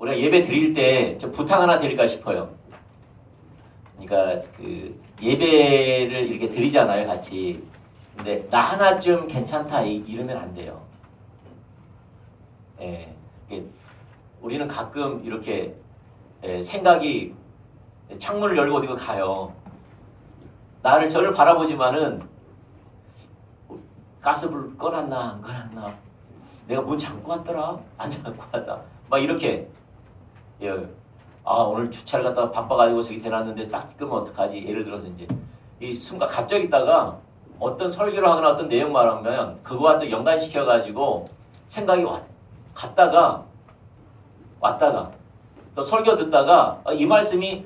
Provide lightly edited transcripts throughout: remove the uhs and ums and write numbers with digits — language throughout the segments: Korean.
우리가 예배 드릴 때 좀 부탁 하나 드릴까 싶어요. 그러니까 그 예배를 이렇게 드리잖아요, 같이. 근데 나 하나쯤 괜찮다 이러면 안 돼요. 예, 우리는 가끔 이렇게 생각이 창문을 열고 어디가 가요. 저를 바라보지만은 가스불 꺼놨나 안 꺼놨나, 내가 문 잠고 왔더라 안 잠고 왔다, 막 이렇게. 예. 아, 오늘 주차를 갖다가 바빠가지고 저기 대놨는데 딱 끄면 어떡하지? 예를 들어서 이제 이 순간 갑자기 있다가 어떤 설교를 하거나 어떤 내용 말하면 그거와 또 연관시켜가지고 생각이 갔다가 왔다가 또 설교 듣다가 이 말씀이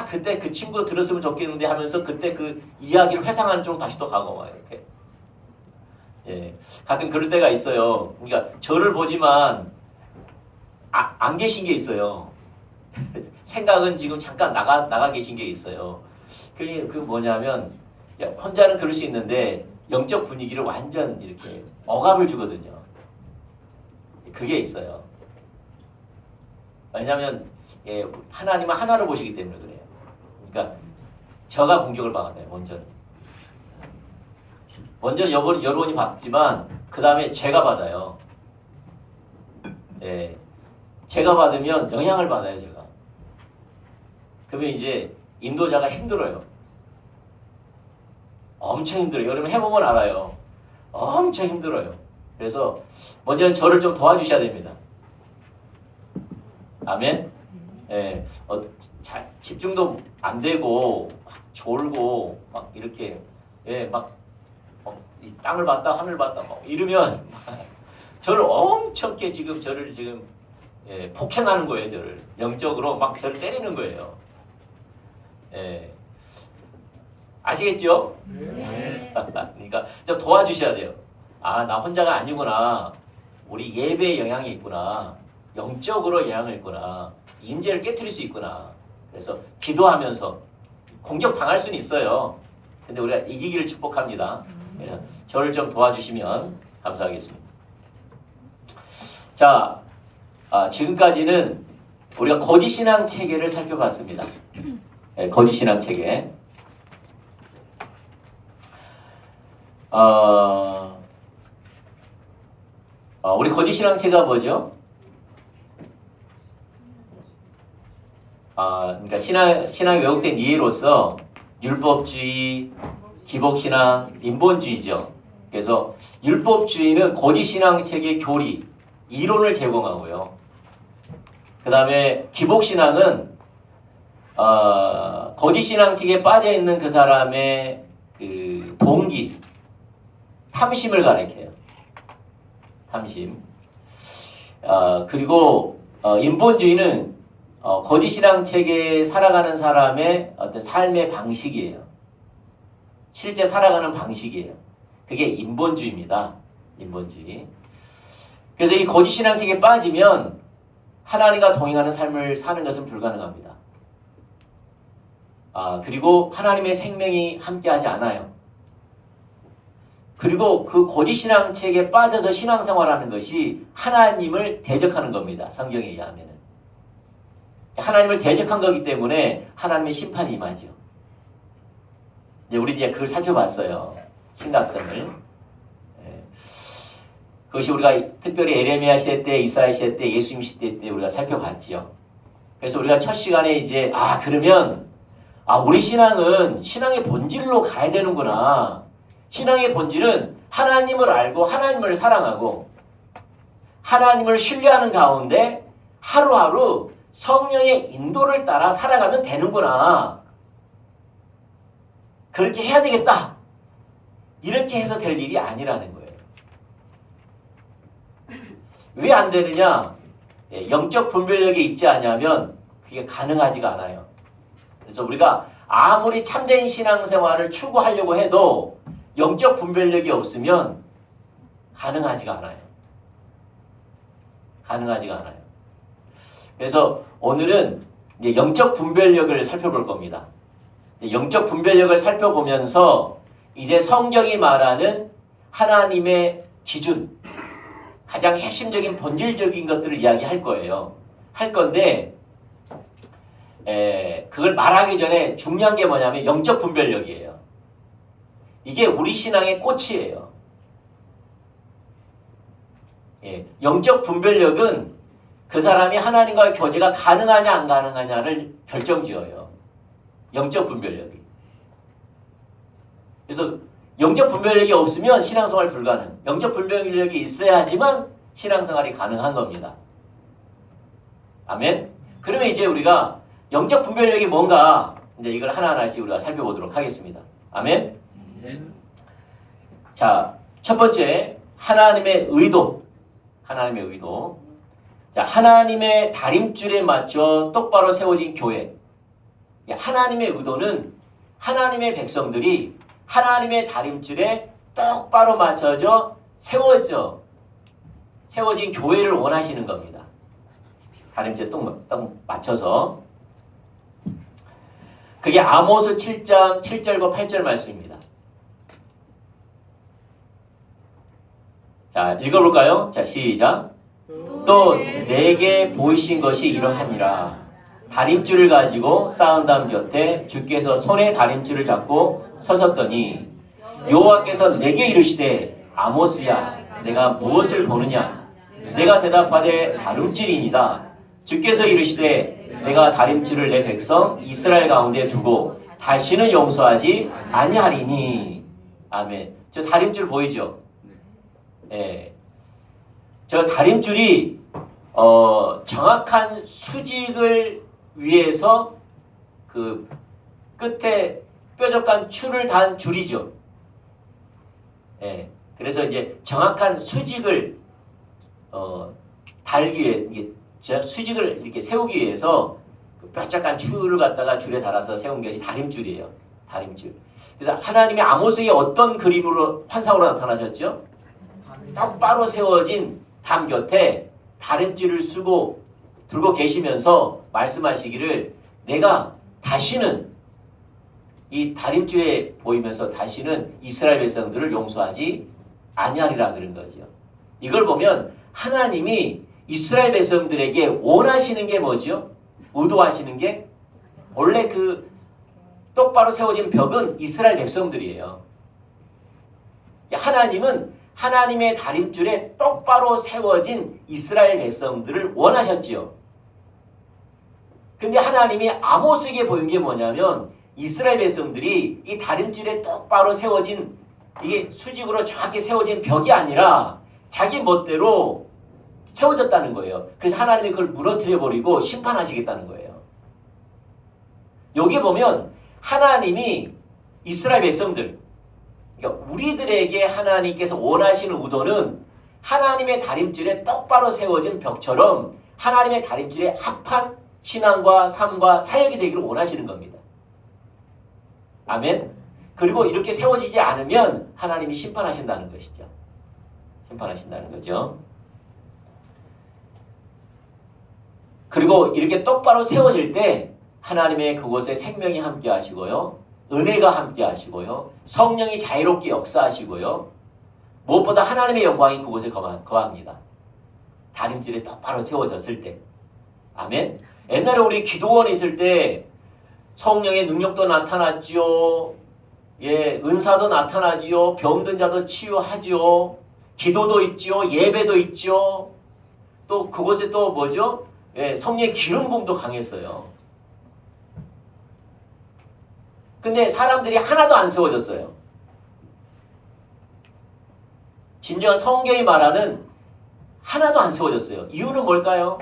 그때 그 친구 들었으면 좋겠는데 하면서 그때 그 이야기를 회상하는 쪽 다시 또 가고 막 이렇게. 예, 가끔 그럴 때가 있어요. 그러니까 저를 보지만 안 계신 게 있어요. 생각은 지금 잠깐 나가 계신 게 있어요. 그 뭐냐면 혼자는 그럴 수 있는데 영적 분위기를 완전 이렇게 억압을 주거든요. 그게 있어요. 왜냐하면 하나님은 하나로 보시기 때문에 그래요. 그러니까 저가 공격을 받아요. 먼저는 여러분이 받지만 그 다음에 제가 받아요. 예, 제가 받으면 영향을 받아요. 제가. 그러면 이제 인도자가 힘들어요. 엄청 힘들어요. 여러분 해보면 알아요. 엄청 힘들어요. 그래서 먼저는 저를 좀 도와주셔야 됩니다. 아멘. 예, 집중도 안 되고 막 졸고 막 이렇게 이 땅을 봤다 하늘 봤다 막 이러면 저를 엄청게 저를 폭행하는 거예요. 저를 영적으로 막 저를 때리는 거예요. 예. 아시겠죠? 네. 그러니까 좀 도와주셔야 돼요. 나 혼자가 아니구나. 우리 예배에 영향이 있구나. 영적으로 영향이 있구나. 임재를 깨트릴 수 있구나. 그래서 기도하면서 공격 당할 수는 있어요. 근데 우리가 이기기를 축복합니다. 그래서 저를 좀 도와주시면 감사하겠습니다. 자, 지금까지는 우리가 거짓신앙 체계를 살펴봤습니다. 네, 거짓신앙 체계. 우리 거짓신앙 체계가 뭐죠? 그러니까 신앙이 왜곡된 이해로서 율법주의, 기복신앙, 인본주의죠. 그래서 율법주의는 거짓신앙 체계 교리, 이론을 제공하고요. 그 다음에 기복신앙은 거짓신앙 체계에 빠져있는 그 사람의 그 동기, 탐심을 가리켜요. 탐심. 그리고 인본주의는 거짓신앙 체계에 살아가는 사람의 어떤 삶의 방식이에요. 실제 살아가는 방식이에요. 그게 인본주의입니다. 인본주의. 그래서 이 거짓신앙 체계에 빠지면 하나님과 동행하는 삶을 사는 것은 불가능합니다. 그리고 하나님의 생명이 함께하지 않아요. 그리고 그 거짓신앙 체계에 빠져서 신앙생활하는 것이 하나님을 대적하는 겁니다. 성경에 의하면. 하나님을 대적한 거기 때문에 하나님의 심판이 임하죠. 우리 이제 그걸 살펴봤어요. 신각성을. 그것이 우리가 특별히 에레미야 시대 때, 이사야 시대 때, 예수님 시대 때 우리가 살펴봤지요. 그래서 우리가 첫 시간에 이제 그러면 우리 신앙은 신앙의 본질로 가야 되는구나. 신앙의 본질은 하나님을 알고 하나님을 사랑하고 하나님을 신뢰하는 가운데 하루하루 성령의 인도를 따라 살아가면 되는구나. 그렇게 해야 되겠다. 이렇게 해서 될 일이 아니라는 거예요. 왜 안 되느냐? 영적 분별력이 있지 않으면 그게 가능하지가 않아요. 그래서 우리가 아무리 참된 신앙생활을 추구하려고 해도 영적 분별력이 없으면 가능하지가 않아요. 가능하지가 않아요. 그래서 오늘은 이제 영적 분별력을 살펴볼 겁니다. 영적 분별력을 살펴보면서 이제 성경이 말하는 하나님의 기준, 가장 핵심적인 본질적인 것들을 이야기할 거예요. 할 건데 그걸 말하기 전에 중요한 게 뭐냐면 영적 분별력이에요. 이게 우리 신앙의 꽃이에요. 영적 분별력은 그 사람이 하나님과의 교제가 가능하냐 안 가능하냐를 결정지어요. 영적 분별력이. 그래서 영적 분별력이 없으면 신앙생활 불가능. 영적 분별력이 있어야지만 신앙생활이 가능한 겁니다. 아멘. 그러면 이제 우리가 영적 분별력이 뭔가 이제 이걸 하나하나씩 우리가 살펴보도록 하겠습니다. 아멘. 자, 첫 번째 하나님의 의도. 하나님의 의도. 자, 하나님의 다림줄에 맞춰 똑바로 세워진 교회. 하나님의 의도는 하나님의 백성들이 하나님의 다림줄에 똑바로 맞춰져 세워진 교회를 원하시는 겁니다. 다림줄에 딱 맞춰서. 그게 아모스 7장 7절과 8절 말씀입니다. 자, 읽어볼까요? 자, 시작. 또 내게 보이신 것이 이러하니라. 다림줄을 가지고 쌓은 담 곁에 주께서 손에 다림줄을 잡고 서셨더니 여호와께서 내게 이르시되 아모스야 내가 무엇을 보느냐. 내가 대답하되 다림줄이니이다. 주께서 이르시되 내가 다림줄을 내 백성 이스라엘 가운데 두고 다시는 용서하지 아니하리니. 아멘. 저 다림줄 보이죠? 예. 저 다림줄이 정확한 수직을 위해서 그 끝에 뾰족한 줄을 단 줄이죠. 예. 그래서 이제 정확한 수직을 달기 위해 이게 수직을 이렇게 세우기 위해서 그 뾰족한 줄을 갖다가 줄에 달아서 세운 것이 다림줄이에요. 다림줄. 그래서 하나님이 아모스에게 어떤 그림으로 환상으로 나타나셨죠? 똑바로 세워진 담 곁에 다림줄을 들고 계시면서 말씀하시기를 내가 다시는 이 다림줄에 보이면서 다시는 이스라엘 백성들을 용서하지 아니하리라 그런 거죠. 이걸 보면 하나님이 이스라엘 백성들에게 원하시는 게 뭐죠? 의도하시는 게 원래 그 똑바로 세워진 벽은 이스라엘 백성들이에요. 하나님은 하나님의 다림줄에 똑바로 세워진 이스라엘 백성들을 원하셨지요. 근데 하나님이 아모스에게 보인 게 뭐냐면 이스라엘 백성들이 이 다림줄에 똑바로 세워진 이게 수직으로 정확히 세워진 벽이 아니라 자기 멋대로 세워졌다는 거예요. 그래서 하나님이 그걸 무너뜨려 버리고 심판하시겠다는 거예요. 여기 보면 하나님이 이스라엘 백성들, 그러니까 우리들에게 하나님께서 원하시는 의도는 하나님의 다림줄에 똑바로 세워진 벽처럼 하나님의 다림줄에 합한 신앙과 삶과 사역이 되기를 원하시는 겁니다. 아멘. 그리고 이렇게 세워지지 않으면 하나님이 심판하신다는 것이죠. 심판하신다는 거죠. 그리고 이렇게 똑바로 세워질 때 하나님의 그곳에 생명이 함께 하시고요. 은혜가 함께 하시고요. 성령이 자유롭게 역사하시고요. 무엇보다 하나님의 영광이 그곳에 거합니다. 다림줄에 똑바로 세워졌을 때. 아멘. 옛날에 우리 기도원에 있을 때 성령의 능력도 나타났지요. 예, 은사도 나타나지요. 병든 자도 치유하지요. 기도도 있지요. 예배도 있지요. 또 그곳에 또 뭐죠? 예, 성령의 기름 부음도 강했어요. 근데 사람들이 하나도 안 세워졌어요. 진정한 성경이 말하는 하나도 안 세워졌어요. 이유는 뭘까요?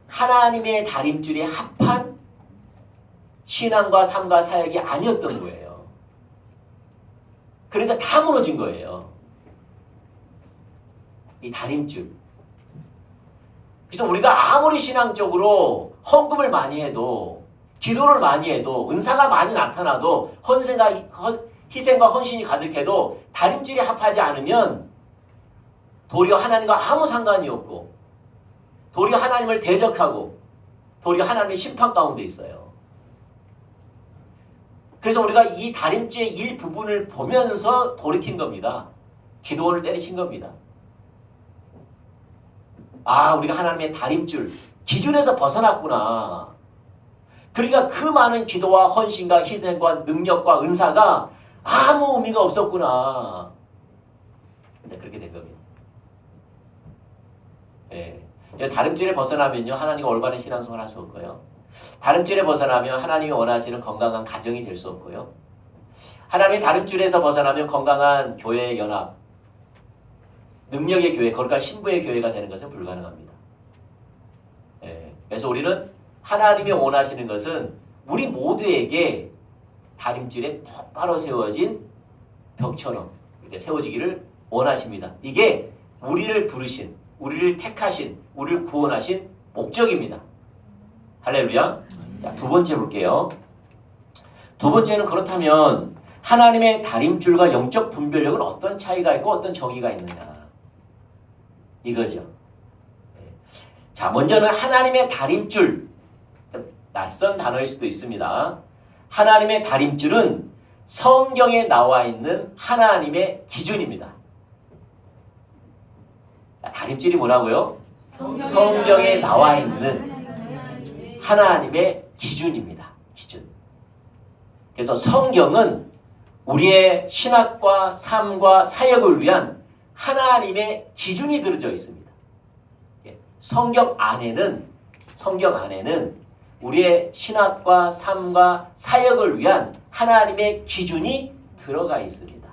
하나님의 다림줄에 합한 신앙과 삶과 사역이 아니었던 거예요. 그러니까 다 무너진 거예요. 이 다림줄. 그래서 우리가 아무리 신앙적으로 헌금을 많이 해도 기도를 많이 해도 은사가 많이 나타나도 희생과 헌신이 가득해도 다림줄에 합하지 않으면 도리어 하나님과 아무 상관이 없고 도리어 하나님을 대적하고 도리어 하나님의 심판 가운데 있어요. 그래서 우리가 이 다림줄의 일부분을 보면서 돌이킨 겁니다. 기도원을 때리친 겁니다. 아, 우리가 하나님의 다림줄, 기준에서 벗어났구나. 그러니까 그 많은 기도와 헌신과 희생과 능력과 은사가 아무 의미가 없었구나. 근데 그렇게 된 겁니다. 예. 다림줄에 벗어나면요, 하나님과 올바른 신앙생활을 할 수 없고요. 다림줄에 벗어나면 하나님이 원하시는 건강한 가정이 될 수 없고요. 하나님의 다림줄에서 벗어나면 건강한 교회의 연합, 능력의 교회, 거룩한 신부의 교회가 되는 것은 불가능합니다. 예. 그래서 우리는 하나님이 원하시는 것은 우리 모두에게 다림줄에 똑바로 세워진 벽처럼 이렇게 세워지기를 원하십니다. 이게 우리를 부르신, 우리를 택하신, 우리를 구원하신 목적입니다. 할렐루야. 자, 두 번째 볼게요. 두 번째는 그렇다면 하나님의 다림줄과 영적 분별력은 어떤 차이가 있고 어떤 정의가 있느냐. 이거죠. 자, 먼저는 하나님의 다림줄. 낯선 단어일 수도 있습니다. 하나님의 다림줄은 성경에 나와 있는 하나님의 기준입니다. 다림줄이 뭐라고요? 성경에 나와 있는 하나님의 기준입니다. 기준. 그래서 성경은 우리의 신학과 삶과 사역을 위한 하나님의 기준이 들어져 있습니다. 성경 안에는 우리의 신학과 삶과 사역을 위한 하나님의 기준이 들어가 있습니다.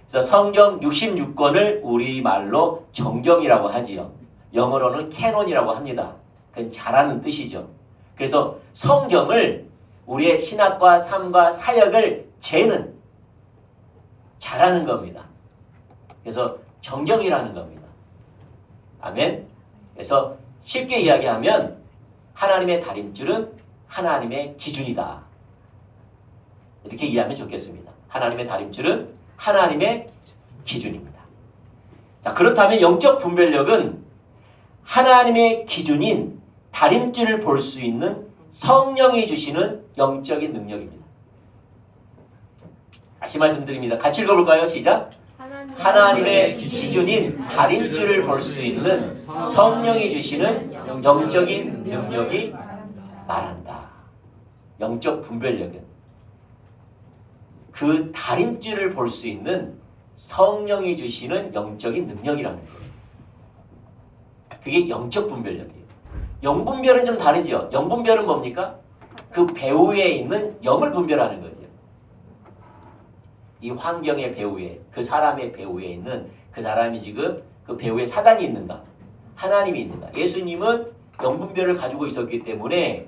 그래서 성경 66권을 우리말로 정경이라고 하지요. 영어로는 캐논이라고 합니다. 그건 잘하는 뜻이죠. 그래서 성경을 우리의 신학과 삶과 사역을 재는, 잘하는 겁니다. 그래서 정경이라는 겁니다. 아멘. 그래서 쉽게 이야기하면 하나님의 다림줄은 하나님의 기준이다. 이렇게 이해하면 좋겠습니다. 하나님의 다림줄은 하나님의 기준입니다. 자, 그렇다면 영적 분별력은 하나님의 기준인 다림줄을 볼 수 있는 성령이 주시는 영적인 능력입니다. 다시 말씀드립니다. 같이 읽어볼까요? 시작. 하나님의 기준인 다림줄을 볼 수 있는 성령이 주시는 영적인 능력이 말한다. 영적 분별력은 그 다림줄을 볼 수 있는 성령이 주시는 영적인 능력이라는 거예요. 그게 영적 분별력이에요. 영분별은 좀 다르죠. 영분별은 뭡니까? 그 배후에 있는 영을 분별하는 거죠. 이 환경의 배후에, 그 사람의 배후에 있는 그 사람이 지금 그 배후에 사단이 있는가? 하나님이 있는가? 예수님은 영분별을 가지고 있었기 때문에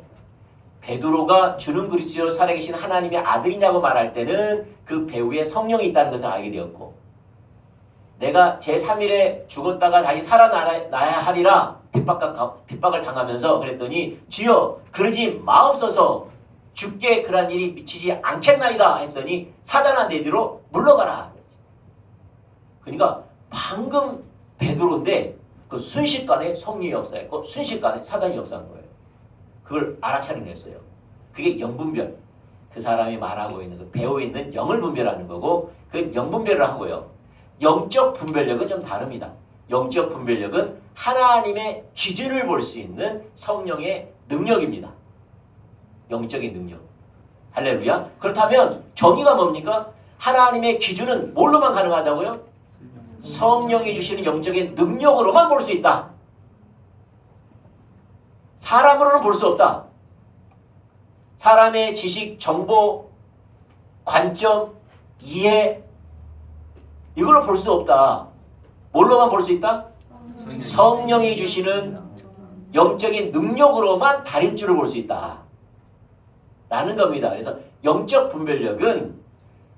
베드로가 주는 그리스도 살아계신 하나님의 아들이냐고 말할 때는 그 배후에 성령이 있다는 것을 알게 되었고, 내가 제3일에 죽었다가 다시 살아나야 하리라 핍박을 당하면서 그랬더니 주여 그러지 마옵소서, 죽게 그런 일이 미치지 않겠나이다 했더니 사단아 내 뒤로 물러가라. 그러니까 방금 베드로인데 그 순식간에 성령이 역사했고 순식간에 사단이 역사한 거예요. 그걸 알아차려냈어요. 그게 영분별. 그 사람이 말하고 있는 그 배우에 있는 영을 분별하는 거고, 그 영분별을 하고요. 영적 분별력은 좀 다릅니다. 영적 분별력은 하나님의 기준을 볼 수 있는 성령의 능력입니다. 영적인 능력. 할렐루야. 그렇다면 정의가 뭡니까? 하나님의 기준은 뭘로만 가능하다고요? 성령이 주시는 영적인 능력으로만 볼 수 있다. 사람으로는 볼 수 없다. 사람의 지식, 정보, 관점, 이해, 이걸로 볼 수 없다. 뭘로만 볼 수 있다? 성령이 주시는 영적인 능력으로만 다림줄을 볼 수 있다. 라는 겁니다. 그래서 영적 분별력은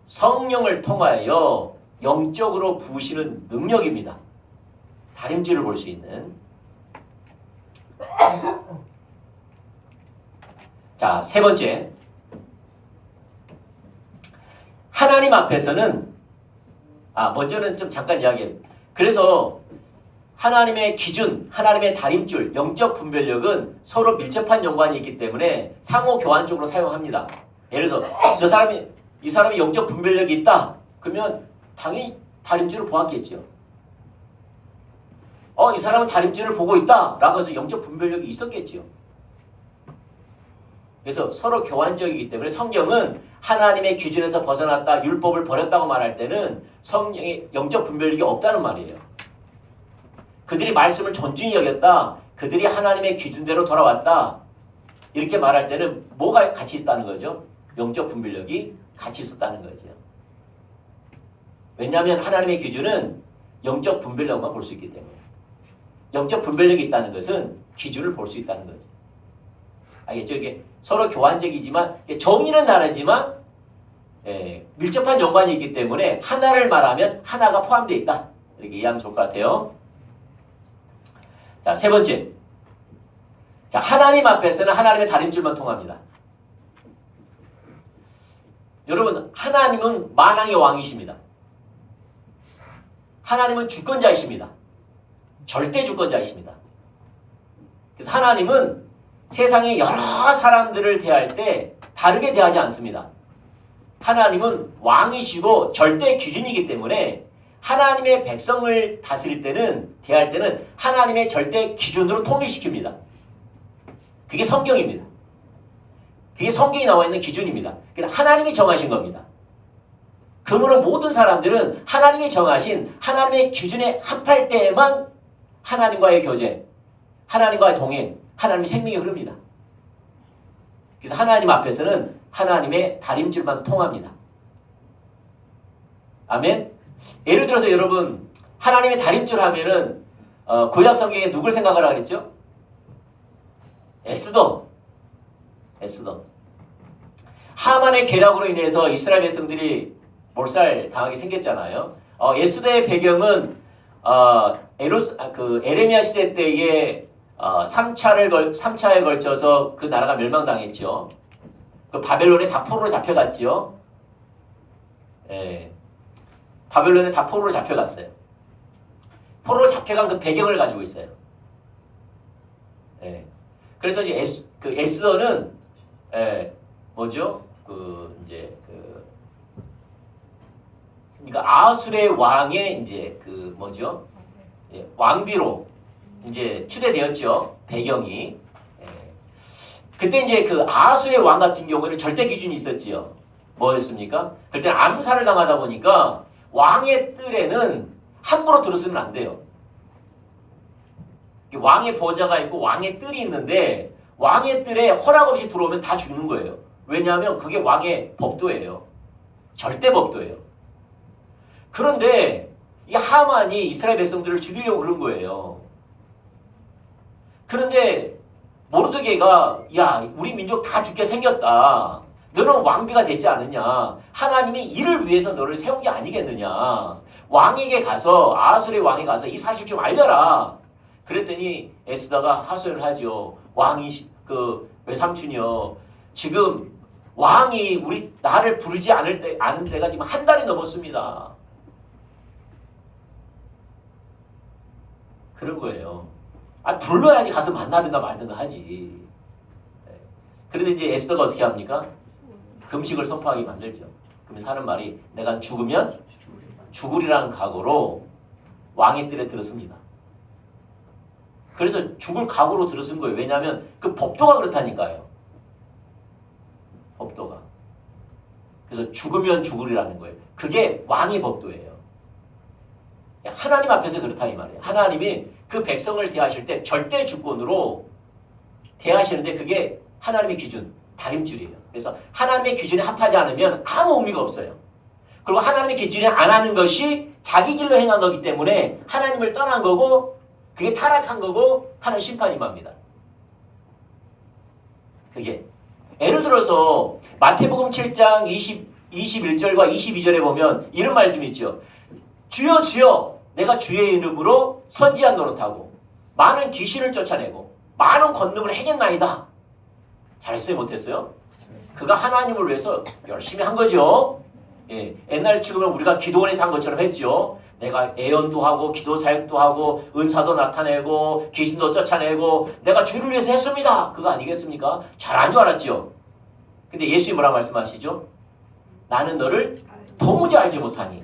성령을 통하여 영적으로 부으시는 능력입니다. 다림줄을 볼 수 있는. 자, 세 번째. 하나님 앞에서는 먼저는 좀 잠깐 이야기해요. 그래서 하나님의 기준, 하나님의 다림줄, 영적 분별력은 서로 밀접한 연관이 있기 때문에 상호 교환적으로 사용합니다. 예를 들어서 이 사람이 영적 분별력이 있다. 그러면 당연히 다림줄을 보았겠죠. 이 사람은 다림질을 보고 있다 라고 해서 영적 분별력이 있었겠지요. 그래서 서로 교환적이기 때문에 성경은 하나님의 기준에서 벗어났다, 율법을 버렸다고 말할 때는 성령의 영적 분별력이 없다는 말이에요. 그들이 말씀을 존중히 여겼다, 그들이 하나님의 기준대로 돌아왔다, 이렇게 말할 때는 뭐가 같이 있다는 거죠? 영적 분별력이 같이 있었다는 거죠. 왜냐하면 하나님의 기준은 영적 분별력만 볼 수 있기 때문에. 영적 분별력이 있다는 것은 기준을 볼 수 있다는 거죠. 알겠죠? 이게 서로 교환적이지만 정의는 다르지만 밀접한 연관이 있기 때문에 하나를 말하면 하나가 포함되어 있다. 이렇게 이해하면 좋을 것 같아요. 자, 세 번째. 자, 하나님 앞에서는 하나님의 다림줄만 통합니다. 여러분, 하나님은 만왕의 왕이십니다. 하나님은 주권자이십니다. 절대 주권자이십니다. 그래서 하나님은 세상의 여러 사람들을 대할 때 다르게 대하지 않습니다. 하나님은 왕이시고 절대 기준이기 때문에 하나님의 백성을 다스릴 때는, 대할 때는 하나님의 절대 기준으로 통일시킵니다. 그게 성경입니다. 그게 성경에 나와 있는 기준입니다. 그러니까 하나님이 정하신 겁니다. 그러므로 모든 사람들은 하나님이 정하신 하나님의 기준에 합할 때에만 하나님과의 교제, 하나님과의 동행, 하나님의 생명이 흐릅니다. 그래서 하나님 앞에서는 하나님의 다림줄만 통합니다. 아멘? 예를 들어서 여러분, 하나님의 다림줄 하면은 구약 성경에 누굴 생각하라 그랬죠? 에스더. 하만의 계략으로 인해서 이스라엘 백성들이 몰살 당하게 생겼잖아요. 에스더의 배경은 에레미야 시대 때에 3차에 걸쳐서 그 나라가 멸망당했죠. 그 바벨론에 다 포로로 잡혀갔죠. 바벨론에 다 포로로 잡혀갔어요. 포로로 잡혀간 그 배경을 가지고 있어요. 그래서 이제 에스더는 뭐죠? 그러니까 아수르의 왕의 이제 뭐죠? 왕비로 이제 추대되었죠. 배경이. 그때 이제 그 아수르의 왕 같은 경우에는 절대 기준이 있었지요. 뭐였습니까? 그때 암살을 당하다 보니까 왕의 뜰에는 함부로 들어서면 안 돼요. 왕의 보좌가 있고 왕의 뜰이 있는데 왕의 뜰에 허락 없이 들어오면 다 죽는 거예요. 왜냐하면 그게 왕의 법도예요. 절대 법도예요. 그런데 이 하만이 이스라엘 백성들을 죽이려고 그런 거예요. 그런데 모르드게가 야, 우리 민족 다 죽게 생겼다. 너는 왕비가 됐지 않느냐. 하나님이 이를 위해서 너를 세운 게 아니겠느냐. 왕에게 가서 아수르의 왕에 가서 이 사실 좀 알려라. 그랬더니 에스더가 하소연을 하죠. 왕이 외삼촌이요. 지금 왕이 나를 부르지 않은 때가 지금 한 달이 넘었습니다. 그런 거예요. 불러야지 가서 만나든가 말든가 하지. 그런데 이제 에스더가 어떻게 합니까? 금식을 선포하게 만들죠. 그러면서 하는 말이 내가 죽으면 죽으리라는 각오로 왕의 뜰에 들었습니다. 그래서 죽을 각오로 들어선 거예요. 왜냐하면 그 법도가 그렇다니까요. 법도가. 그래서 죽으면 죽으리라는 거예요. 그게 왕의 법도예요. 하나님 앞에서 그렇다 이 말이에요. 하나님이 그 백성을 대하실 때 절대 주권으로 대하시는데 그게 하나님의 기준, 다림줄이에요. 그래서 하나님의 기준에 합하지 않으면 아무 의미가 없어요. 그리고 하나님의 기준에 안 하는 것이 자기 길로 행한 거기 때문에 하나님을 떠난 거고 그게 타락한 거고 하는 심판이 임합니다. 그게 예를 들어서 마태복음 7장 21절과 22절에 보면 이런 말씀이 있죠. 주여 주여 내가 주의 이름으로 선지한 노릇하고 많은 귀신을 쫓아내고 많은 권능을 행했나이다. 잘했어요? 못했어요? 그가 하나님을 위해서 열심히 한 거죠. 옛날 지금은 우리가 기도원에서 한 것처럼 했죠. 내가 예언도 하고 기도 사역도 하고 은사도 나타내고 귀신도 쫓아내고 내가 주를 위해서 했습니다. 그거 아니겠습니까? 잘한 줄 알았죠. 근데 예수님이 뭐라 말씀하시죠? 나는 너를 도무지 알지 못하니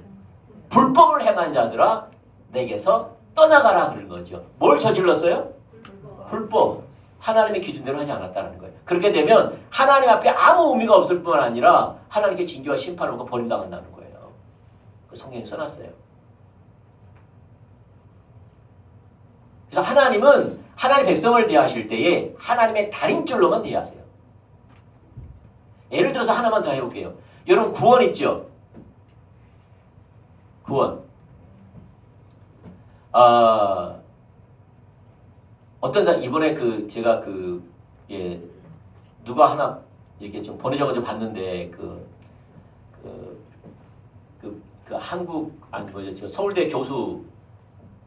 불법을 행한 자들아 내게서 떠나가라 그런 거죠. 뭘 저질렀어요? 불법. 하나님의 기준대로 하지 않았다는 거예요. 그렇게 되면 하나님 앞에 아무 의미가 없을 뿐만 아니라 하나님께 징계와 심판을 받고 버림당한다는 거예요. 그 성경에 써놨어요. 그래서 하나님은 하나님의 백성을 대하실 때에 하나님의 달인줄로만 대하세요. 예를 들어서 하나만 더 해볼게요. 여러분 구원 있죠? 구원. 어떤 사람 이번에 제가 누가 하나 이렇게 좀 보내줘가지고 봤는데 한국 저 서울대 교수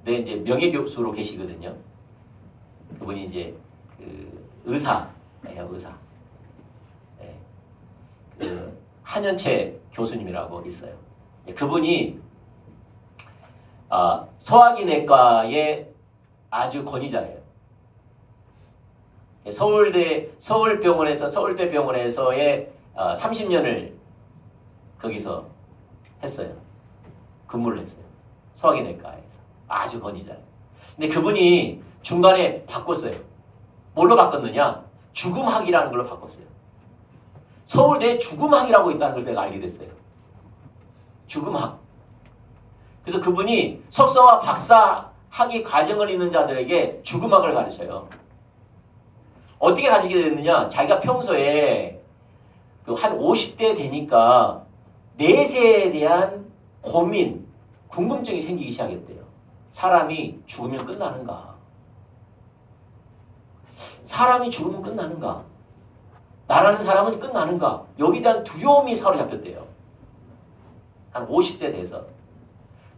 내 이제 명예 교수로 계시거든요. 그분이 이제 의사예요, 의사. 네. 한현채 교수님이라고 있어요. 그분이 소화기 내과의 아주 권위자예요. 서울대 병원에서의 30년을 거기서 했어요. 근무를 했어요. 소화기 내과에서. 아주 권위자예요. 근데 그분이 중간에 바꿨어요. 뭘로 바꿨느냐? 죽음학이라는 걸로 바꿨어요. 서울대에 죽음학이라고 있다는 걸 내가 알게 됐어요. 죽음학. 그래서 그분이 석사와 박사 학위 과정을 있는 자들에게 죽음학을 가르쳐요. 어떻게 가르치게 됐느냐? 자기가 평소에 한 50대 되니까 내세에 대한 고민, 궁금증이 생기기 시작했대요. 사람이 죽으면 끝나는가? 사람이 죽으면 끝나는가? 나라는 사람은 끝나는가? 여기에 대한 두려움이 사로잡혔대요. 한 50세 돼서.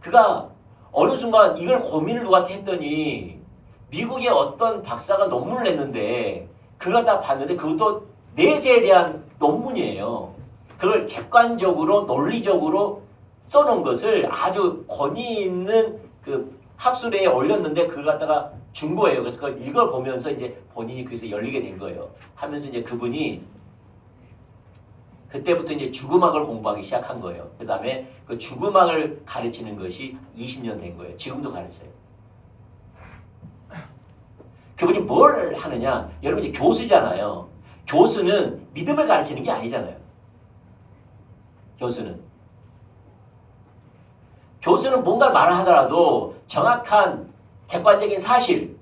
그가 어느 순간 이걸 고민을 누구한테 했더니 미국의 어떤 박사가 논문을 냈는데 그걸 다 봤는데 그것도 내세에 대한 논문이에요. 그걸 객관적으로 논리적으로 써놓은 것을 아주 권위 있는 학술회에 올렸는데 그걸 갖다가 준 거예요. 그래서 그걸 읽어보면서 이제 본인이 거기서 열리게 된 거예요. 하면서 이제 그분이 그때부터 이제 죽음학을 공부하기 시작한 거예요. 그 다음에 그 죽음학을 가르치는 것이 20년 된 거예요. 지금도 가르쳐요. 그분이 뭘 하느냐? 여러분 이제 교수잖아요. 교수는 믿음을 가르치는 게 아니잖아요. 교수는 뭔가를 말하더라도 정확한 객관적인 사실,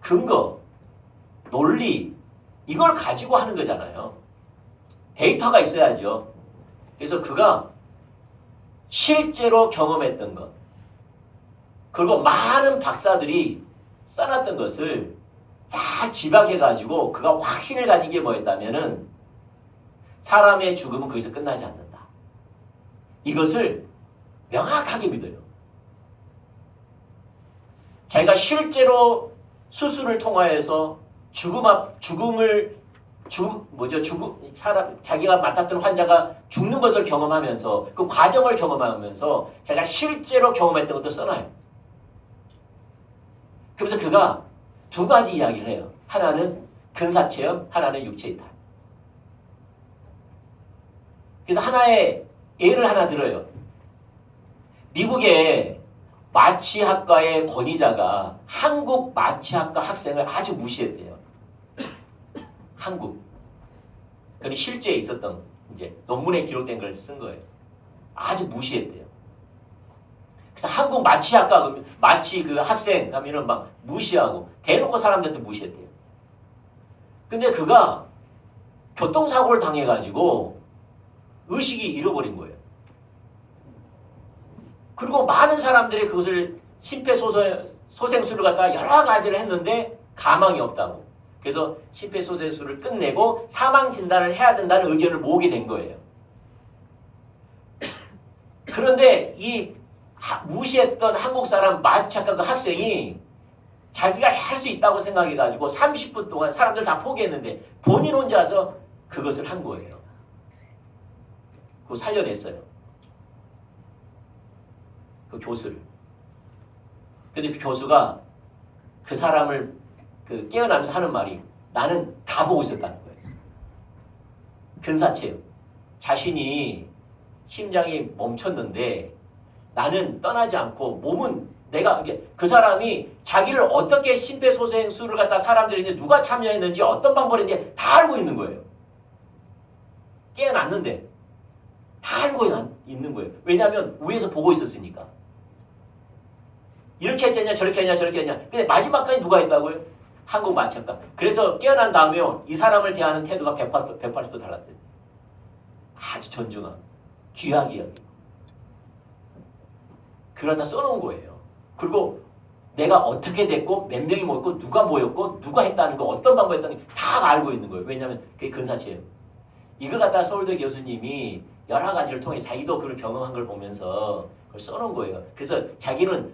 근거, 논리 이걸 가지고 하는 거잖아요. 데이터가 있어야죠. 그래서 그가 실제로 경험했던 것 그리고 많은 박사들이 써놨던 것을 다 집약해가지고 그가 확신을 가진 게 뭐였다면은 사람의 죽음은 거기서 끝나지 않는다. 이것을 명확하게 믿어요. 자기가 실제로 수술을 통하여서 자기가 맡았던 환자가 죽는 것을 경험하면서 그 과정을 경험하면서 자기가 실제로 경험했던 것도 써놔요. 그래서 그가 두 가지 이야기를 해요. 하나는 근사체험, 하나는 육체이탈. 그래서 하나의 예를 하나 들어요. 미국의 마취학과의 권위자가 한국 마취학과 학생을 아주 무시했대요. 한국. 그건 실제 있었던 이제 논문에 기록된 걸 쓴 거예요. 아주 무시했대요. 그래서 한국 마취학과 마취 학생 하면은 막 무시하고 대놓고 사람들한테 무시했대요. 근데 그가 교통사고를 당해가지고 의식이 잃어버린 거예요. 그리고 많은 사람들이 그것을 심폐소생술을 갖다가 여러 가지를 했는데 가망이 없다고. 그래서 심폐소생술을 끝내고 사망 진단을 해야 된다는 의견을 모으게 된 거예요. 그런데 이 무시했던 한국 사람 마취학과 그 학생이 자기가 할 수 있다고 생각해가지고 30분 동안 사람들 다 포기했는데 본인 혼자서 그것을 한 거예요. 그거 살려냈어요. 그 교수를. 근데 그 교수가 그 사람을 깨어나면서 하는 말이 나는 다 보고 있었다는 거예요. 근사체험. 자신이 심장이 멈췄는데 나는 떠나지 않고 몸은 내가 그 사람이 자기를 어떻게 심폐소생술을 갖다 사람들이 이제 누가 참여했는지 어떤 방법을 했는지 다 알고 있는 거예요. 깨어났는데 다 알고 있는 거예요. 왜냐하면 위에서 보고 있었으니까. 이렇게 했냐 저렇게 했냐 저렇게 했냐. 근데 마지막까지 누가 했다고요? 한국 마찰가. 그래서 깨어난 다음에 이 사람을 대하는 태도가 180도 달랐대요. 아주 존중한 귀하게 여기고. 그걸 다 써놓은 거예요. 그리고 내가 어떻게 됐고 몇 명이 모였고 누가 모였고 누가 했다는 거 어떤 방법을 했다는 거 다 알고 있는 거예요. 왜냐하면 그게 근사체예요. 이걸 갖다 서울대 교수님이 여러 가지를 통해 자기도 그걸 경험한 걸 보면서 그걸 써놓은 거예요. 그래서 자기는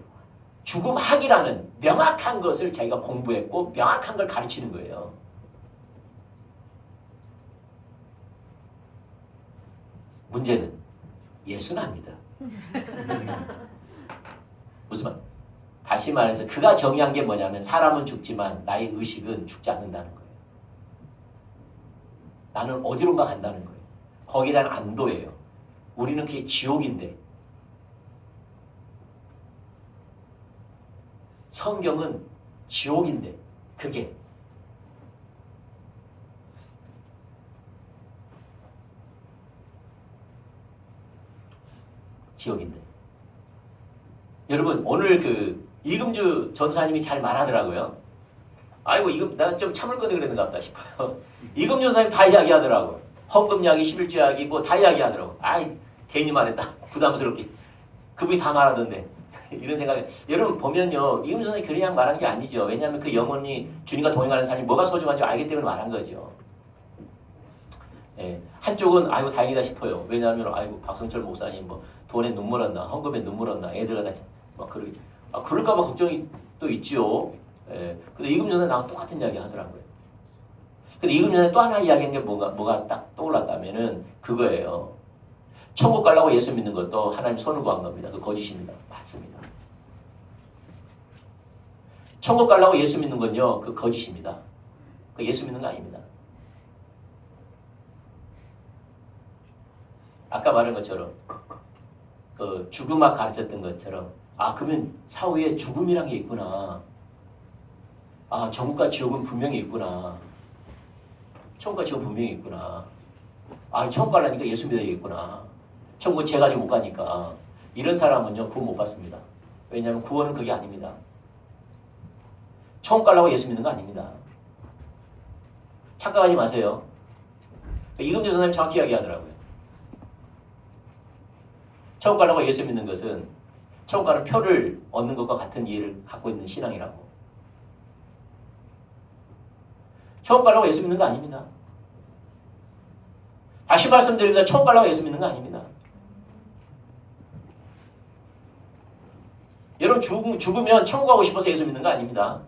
죽음학이라는 명확한 것을 자기가 공부했고 명확한 걸 가르치는 거예요. 문제는 예수는 압니다. 무슨 말? 다시 말해서 그가 정의한 게 뭐냐면 사람은 죽지만 나의 의식은 죽지 않는다는 거예요. 나는 어디론가 간다는 거예요. 거기에 대한 안도예요. 우리는 그게 지옥인데 성경은 지옥인데 그게 지옥인데 여러분 오늘 그 이금주 전사님이 잘 말하더라고요. 아이고 이금 나 좀 참을 거네 그랬는가 보다 싶어요. 이금주 전사님 다 이야기하더라고요. 헌금 이야기, 11조 이야기 뭐 다 이야기하더라고요. 아이 괜히 말했다. 부담스럽게. 그분이 다 말하던데. 이런 생각에 여러분 보면요. 이금주 전사님이 그냥 말한 게 아니죠. 왜냐하면 그 영혼이 주님과 동행하는 사람이 뭐가 소중한지 알기 때문에 말한 거죠. 예, 한쪽은 아이고 다행이다 싶어요. 왜냐하면 아이고 박성철 목사님 뭐 돈에 눈물 났나 헌금에 눈물 났나 애들가 다 막 그럴까봐 걱정이 또 있지요. 예, 근데 이금주 전사님 나랑 똑같은 이야기 하더라고요. 근데 이금주 전사님 또 하나 이야기한 게 뭐가 딱 떠올랐다면은 그거예요. 천국 가려고 예수 믿는 것도 하나님 손을 구한 겁니다. 그 거짓입니다. 맞습니다. 천국 가려고 예수 믿는 건요, 그 거짓입니다. 그 예수 믿는 거 아닙니다. 아까 말한 것처럼 그 죽음학 가르쳤던 것처럼 그러면 사후에 죽음이란 게 있구나. 천국과 지옥은 분명히 있구나. 천국과 지옥은 분명히 있구나. 천국 가려니까 예수 믿어야겠구나. 천국 죄 가지고 못 가니까. 이런 사람은요 구원 못 받습니다. 왜냐하면 구원은 그게 아닙니다. 천국 가려고 예수 믿는 거 아닙니다. 착각하지 마세요. 이금주 선생님 정확히 이야기하더라고요. 천국 가려고 예수 믿는 것은 천국 가는 표를 얻는 것과 같은 이해를 갖고 있는 신앙이라고. 천국 가려고 예수 믿는 거 아닙니다. 다시 말씀드립니다. 천국 가려고 예수 믿는 거 아닙니다. 여러분 죽으면 천국 가고 싶어서 예수 믿는 거 아닙니다.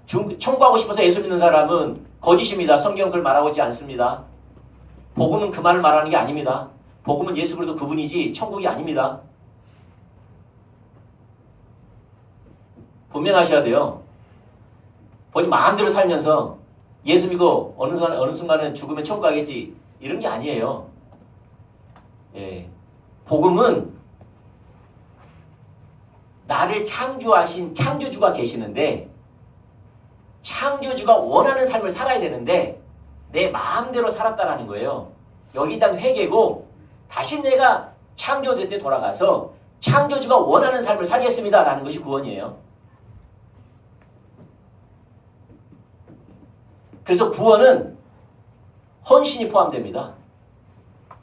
천국 가고 싶어서 예수 믿는 사람은 거짓입니다. 성경은 그걸 말하고 있지 않습니다. 복음은 그 말을 말하는 게 아닙니다. 복음은 예수 그리스도 그분이지 천국이 아닙니다. 분명하셔야 돼요. 본인 마음대로 살면서 예수 믿고 어느 순간은 죽으면 천국 가겠지 이런 게 아니에요. 예. 복음은 나를 창조하신 창조주가 계시는데 창조주가 원하는 삶을 살아야 되는데 내 마음대로 살았다라는 거예요. 여기 일단 회개고 다시 내가 창조주 때 돌아가서 창조주가 원하는 삶을 살겠습니다라는 것이 구원이에요. 그래서 구원은 헌신이 포함됩니다.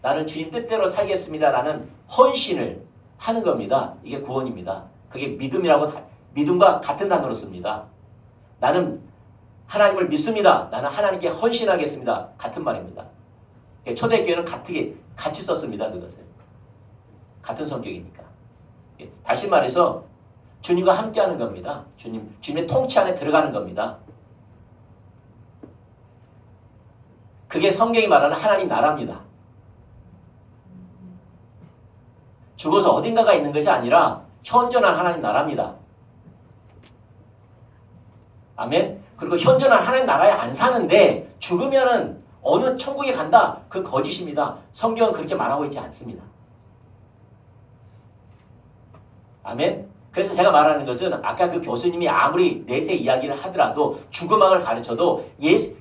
나는 주님 뜻대로 살겠습니다라는 헌신을 하는 겁니다. 이게 구원입니다. 그게 믿음과 같은 단어로 씁니다. 나는 하나님을 믿습니다. 나는 하나님께 헌신하겠습니다. 같은 말입니다. 초대교회는 같이 썼습니다. 그것을. 같은 성격이니까. 다시 말해서 주님과 함께하는 겁니다. 주님의 통치 안에 들어가는 겁니다. 그게 성경이 말하는 하나님 나라입니다. 죽어서 어딘가가 있는 것이 아니라 현존한 하나님 나라입니다. 아멘. 그리고 현존한 하나님 나라에 안 사는데 죽으면은 어느 천국에 간다. 그 거짓입니다. 성경은 그렇게 말하고 있지 않습니다. 아멘. 그래서 제가 말하는 것은 아까 그 교수님이 아무리 내세 이야기를 하더라도 죽음학을 가르쳐도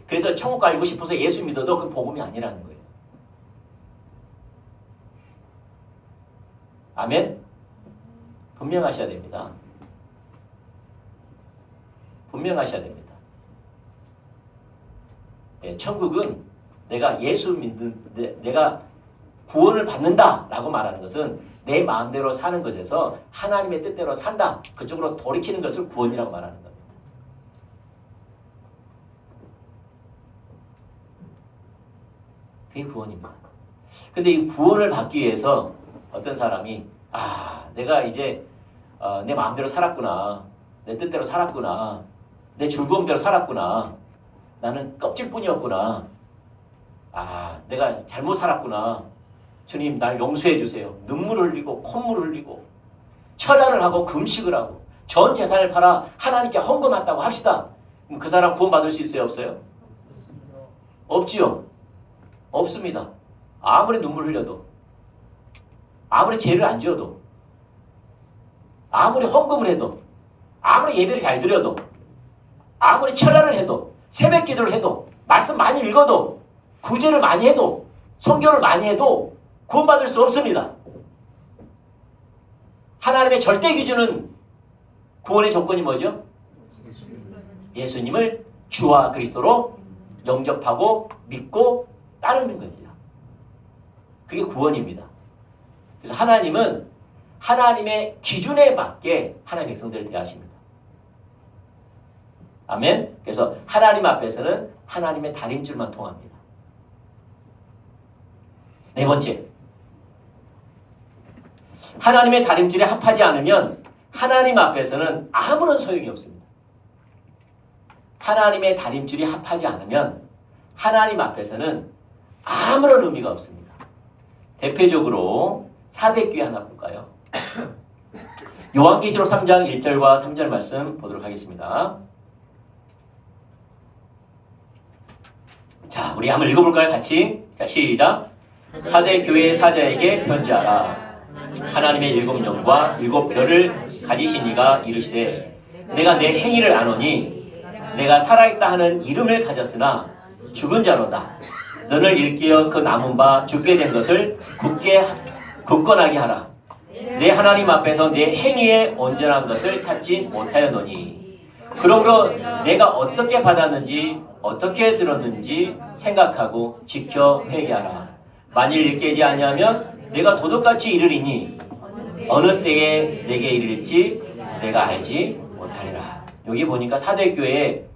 그래서 천국 가고 싶어서 예수 믿어도 그 복음이 아니라는 거예요. 아멘. 분명하셔야 됩니다. 분명하셔야 됩니다. 예, 천국은 내가 예수 믿는 내가 구원을 받는다라고 말하는 것은 내 마음대로 사는 것에서 하나님의 뜻대로 산다. 그쪽으로 돌이키는 것을 구원이라고 말하는 겁니다. 그게 구원입니다. 근데 이 구원을 받기 위해서 어떤 사람이 내가 이제 내 마음대로 살았구나. 내 뜻대로 살았구나. 내 즐거움대로 살았구나. 나는 껍질뿐이었구나. 내가 잘못 살았구나. 주님 날 용서해 주세요. 눈물을 흘리고 콧물을 흘리고 철야를 하고 금식을 하고 전 재산을 팔아 하나님께 헌금한다고 합시다. 그럼 그 사람 구원받을 수 있어요? 없어요? 없지요. 없습니다. 아무리 눈물 흘려도 아무리 죄를 안 지어도 아무리 헌금을 해도 아무리 예배를 잘 드려도 아무리 철야를 해도 새벽 기도를 해도 말씀 많이 읽어도 구제를 많이 해도 성경을 많이 해도 구원받을 수 없습니다. 하나님의 절대 기준은 구원의 조건이 뭐죠? 예수님을 주와 그리스도로 영접하고 믿고 따르는 거죠. 그게 구원입니다. 그래서 하나님은 하나님의 기준에 맞게 하나님의 백성들을 대하십니다. 아멘. 그래서 하나님 앞에서는 하나님의 다림줄만 통합니다. 네 번째, 하나님의 다림줄에 합하지 않으면 하나님 앞에서는 아무런 소용이 없습니다. 하나님의 다림줄이 합하지 않으면 하나님 앞에서는 아무런 의미가 없습니다. 대표적으로 사대교회 하나 볼까요? 요한계시록 3장 1절과 3절 말씀 보도록 하겠습니다. 자, 우리 한번 읽어볼까요? 같이. 자, 시작. 사대교회 사자에게 편지하라. 하나님의 7영과 7별을 가지신 이가 이르시되 내가 내 행위를 아노니 내가 살아있다 하는 이름을 가졌으나 죽은 자로다. 너를 일깨어 그 남은 바 죽게 된 것을 굳건하게 하라. 내 하나님 앞에서 내 행위에 온전한 것을 찾지 못하였노니 그러므로 내가 어떻게 받았는지 어떻게 들었는지 생각하고 지켜 회개하라. 만일 일깨지 아니하면 내가 도둑같이 이르리니 어느 때에 내게 이르릴지 내가 알지 못하리라. 여기 보니까 사대교회에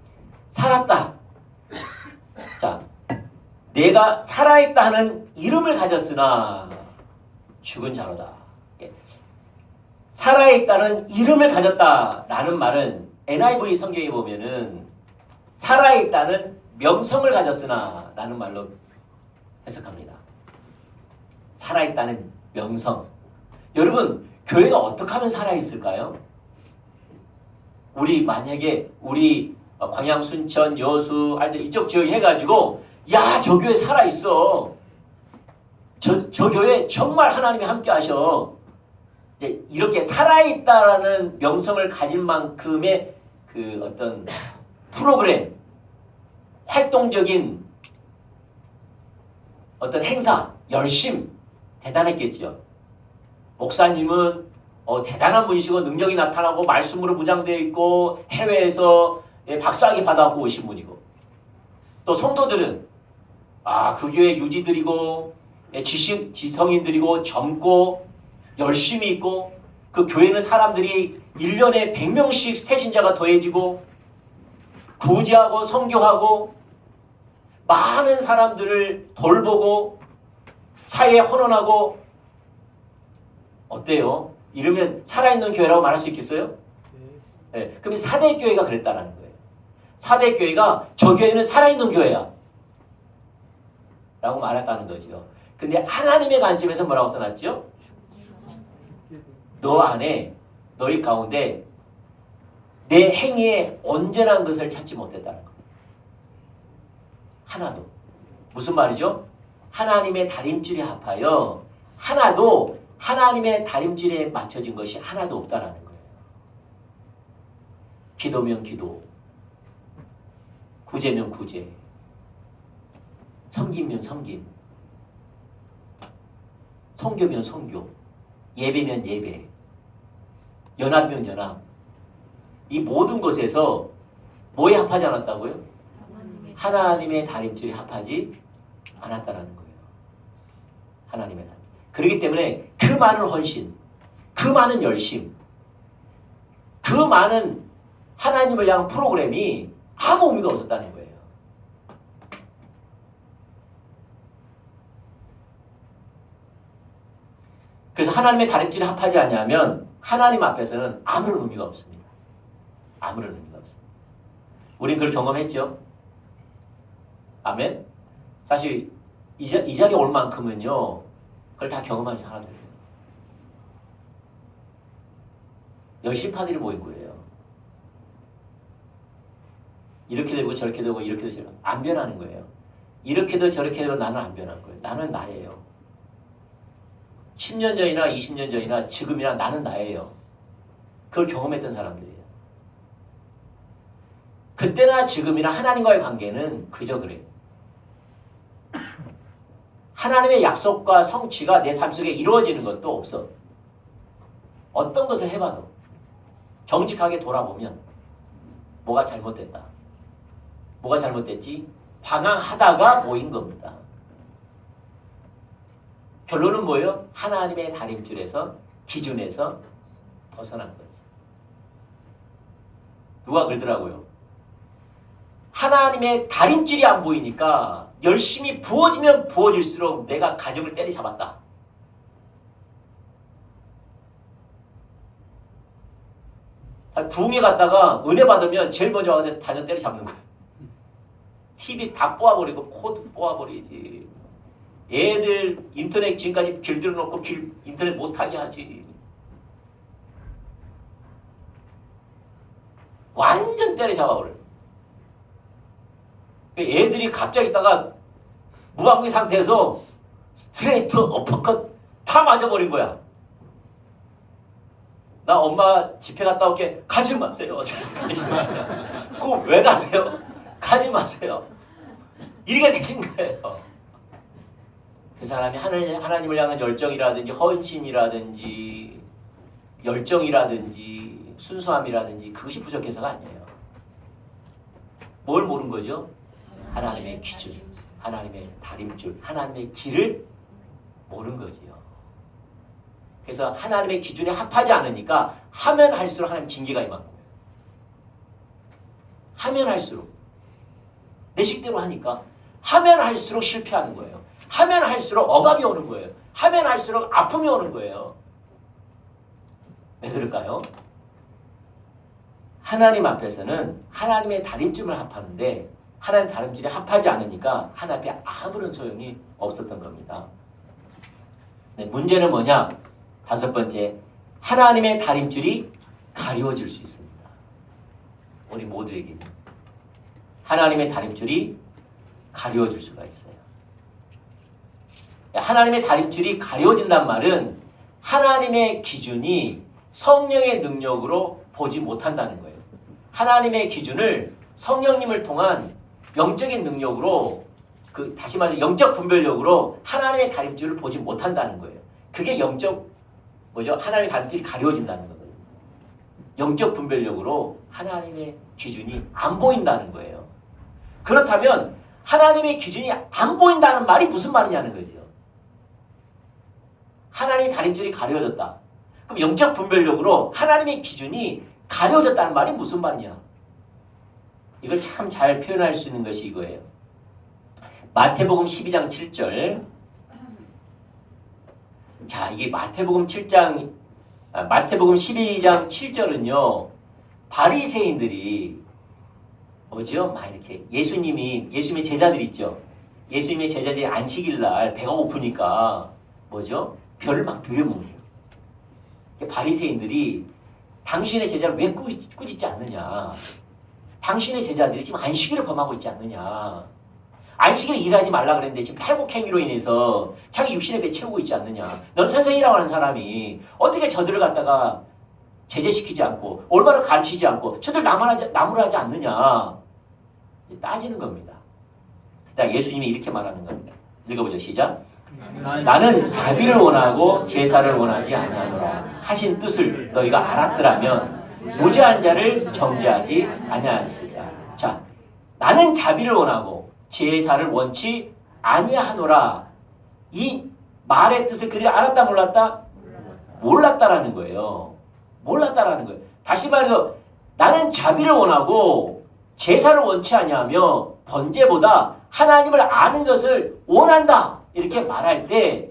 살았다. 자, 내가 살아있다 하는 이름을 가졌으나 죽은 자로다. 살아있다는 이름을 가졌다라는 말은 NIV 성경에 보면은 살아있다는 명성을 가졌으나 라는 말로 해석합니다. 살아있다는 명성. 여러분, 교회가 어떻게 하면 살아있을까요? 우리 만약에 우리 광양, 순천, 여수, 이쪽 지역 해가지고 야, 저 교회 살아있어. 저 교회 정말 하나님이 함께 하셔. 이렇게 살아있다라는 명성을 가진 만큼의 그 어떤 프로그램, 활동적인 어떤 행사, 열심 대단했겠죠. 목사님은 대단한 분이시고 능력이 나타나고 말씀으로 무장되어 있고 해외에서 박사학위 받아갖고 오신 분이고 또 성도들은 그 교회 유지들이고 지성인들이고 젊고 열심히 있고 그 교회는 사람들이 1년에 100명씩 새신자가 더해지고 구제하고 선교하고 많은 사람들을 돌보고 사회에 헌원하고 어때요? 이러면 살아있는 교회라고 말할 수 있겠어요? 네. 그럼 사대교회가 그랬다는 거예요. 사대교회가 저 교회는 살아있는 교회야 라고 말했다는 거죠. 근데 하나님의 관점에서 뭐라고 써놨죠? 너 안에 너희 가운데 내 행위에 온전한 것을 찾지 못했다는 거예요. 하나도. 무슨 말이죠? 하나님의 다림줄에 합하여 하나도 하나님의 다림질에 맞춰진 것이 하나도 없다라는 거예요. 기도면 기도, 구제면 구제, 섬기면 섬김, 선교면 선교, 예배면 예배, 연합이면 연합. 이 모든 것에서 뭐에 합하지 않았다고요? 하나님의 다림질에 합하지 않았다라는 거예요. 하나님의 다림. 그렇기 때문에 그 많은 헌신, 그 많은 열심, 그 많은 하나님을 향한 프로그램이 아무 의미가 없었다는 거예요. 그래서 하나님의 다림질에 합하지 않냐면 하나님 앞에서는 아무런 의미가 없습니다. 아무런 의미가 없습니다. 우린 그걸 경험했죠. 아멘. 사실 이 자리에 올 만큼은요. 그걸 다 경험한 사람들이에요. 열심파들이 모인 거예요. 이렇게 되고 저렇게 되고 이렇게 되고 저렇게 안 변하는 거예요. 이렇게도 저렇게 되고 나는 안 변한 거예요. 나는 나예요. 10년 전이나 20년 전이나 지금이나 나는 나예요. 그걸 경험했던 사람들이에요. 그때나 지금이나 하나님과의 관계는 그저 그래요. 하나님의 약속과 성취가 내 삶 속에 이루어지는 것도 없어. 어떤 것을 해봐도 정직하게 돌아보면 뭐가 잘못됐다. 뭐가 잘못됐지? 방황하다가 모인 겁니다. 결론은 뭐예요? 하나님의 다림줄에서 기준에서 벗어난 거지. 누가 그러더라고요. 하나님의 다림줄이 안 보이니까 열심히 부어지면 부어질수록 내가 가정을 때리잡았다. 부흥회 갔다가 은혜 받으면 제일 먼저 와서 자녀 때리잡는 거예요. TV 다 뽑아버리고 코드 뽑아버리지. 애들 인터넷 지금까지 길들여 놓고 인터넷 못하게 하지. 완전 때려잡아버려요. 애들이 갑자기 있다가 무방비 상태에서 스트레이트, 어퍼컷 다 맞아버린 거야. 나 엄마 집회 갔다 올게. 가지 마세요. 그거 왜 가세요? 가지 마세요. 이게 생긴 거예요. 그 사람이 하나님을 향한 열정이라든지 헌신이라든지 열정이라든지 순수함이라든지 그것이 부족해서가 아니에요. 뭘 모르는 거죠? 하나님의 기준, 하나님의 다림줄, 하나님의 길을 모르는 거지요. 그래서 하나님의 기준에 합하지 않으니까 하면 할수록 하나님 징계가 임하는 거예요. 하면 할수록 내 식대로 하니까 하면 할수록 실패하는 거예요. 하면 할수록 억압이 오는 거예요. 하면 할수록 아픔이 오는 거예요. 왜 그럴까요? 하나님 앞에서는 하나님의 다림줄만 합하는데 하나님 다림줄에 합하지 않으니까 하나님 앞에 아무런 소용이 없었던 겁니다. 네, 문제는 뭐냐? 다섯 번째, 하나님의 다림줄이 가리워질 수 있습니다. 우리 모두에게 하나님의 다림줄이 가리워질 수가 있어요. 하나님의 다림줄이 가려진단 말은 하나님의 기준이 성령의 능력으로 보지 못한다는 거예요. 하나님의 기준을 성령님을 통한 영적인 능력으로 다시 말해서 영적 분별력으로 하나님의 다림줄을 보지 못한다는 거예요. 그게 하나님의 다림줄이 가려진다는 거거든요. 영적 분별력으로 하나님의 기준이 안 보인다는 거예요. 그렇다면 하나님의 기준이 안 보인다는 말이 무슨 말이냐는 거죠. 하나님의 다림줄이 가려졌다. 그럼 영적 분별력으로 하나님의 기준이 가려졌다는 말이 무슨 말이냐. 이걸 참 잘 표현할 수 있는 것이 이거예요. 마태복음 12장 7절. 자, 이게 마태복음 12장 7절은요. 바리새인들이 뭐죠? 막 이렇게 예수님의 제자들 있죠. 예수님의 제자들이 안식일 날 배가 고프니까 뭐죠? 별을 막 비벼먹어요. 바리새인들이 당신의 제자를 왜 꾸짖지 않느냐? 당신의 제자들이 지금 안식일을 범하고 있지 않느냐? 안식일에 일하지 말라 그랬는데 지금 탈곡행위로 인해서 자기 육신의 배 채우고 있지 않느냐. 넌 선생이라고 하는 사람이 어떻게 저들을 갖다가 제재시키지 않고 올바로 가르치지 않고 저들 나무라지 않느냐. 따지는 겁니다. 그러니까 예수님이 이렇게 말하는 겁니다. 읽어보죠. 시작. 나는 자비를 원하고 제사를 원하지 아니하노라 하신 뜻을 너희가 알았더라면 무죄한 자를 정죄하지 아니하였으리라. 자, 나는 자비를 원하고 제사를 원치 아니하노라. 이 말의 뜻을 그들이 알았다 몰랐다? 몰랐다라는 거예요. 몰랐다라는 거예요. 다시 말해서 나는 자비를 원하고 제사를 원치 아니하며 번제보다 하나님을 아는 것을 원한다. 이렇게 말할 때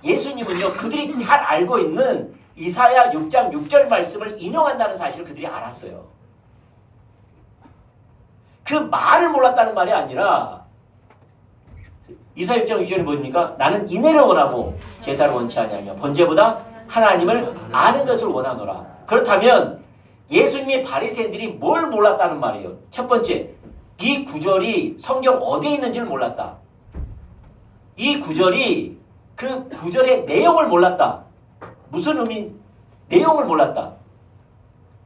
예수님은요, 그들이 잘 알고 있는 이사야 6장 6절 말씀을 인용한다는 사실을 그들이 알았어요. 그 말을 몰랐다는 말이 아니라 이사야 6장 6절에 보니까 나는 인애를 원하고 제사를 원치 아니하며 번제보다 하나님을 아는 것을 원하노라. 그렇다면 예수님의 바리새인들이 뭘 몰랐다는 말이에요. 첫 번째, 이 구절이 성경 어디에 있는지를 몰랐다. 이 구절이 그 구절의 내용을 몰랐다. 무슨 의미? 내용을 몰랐다.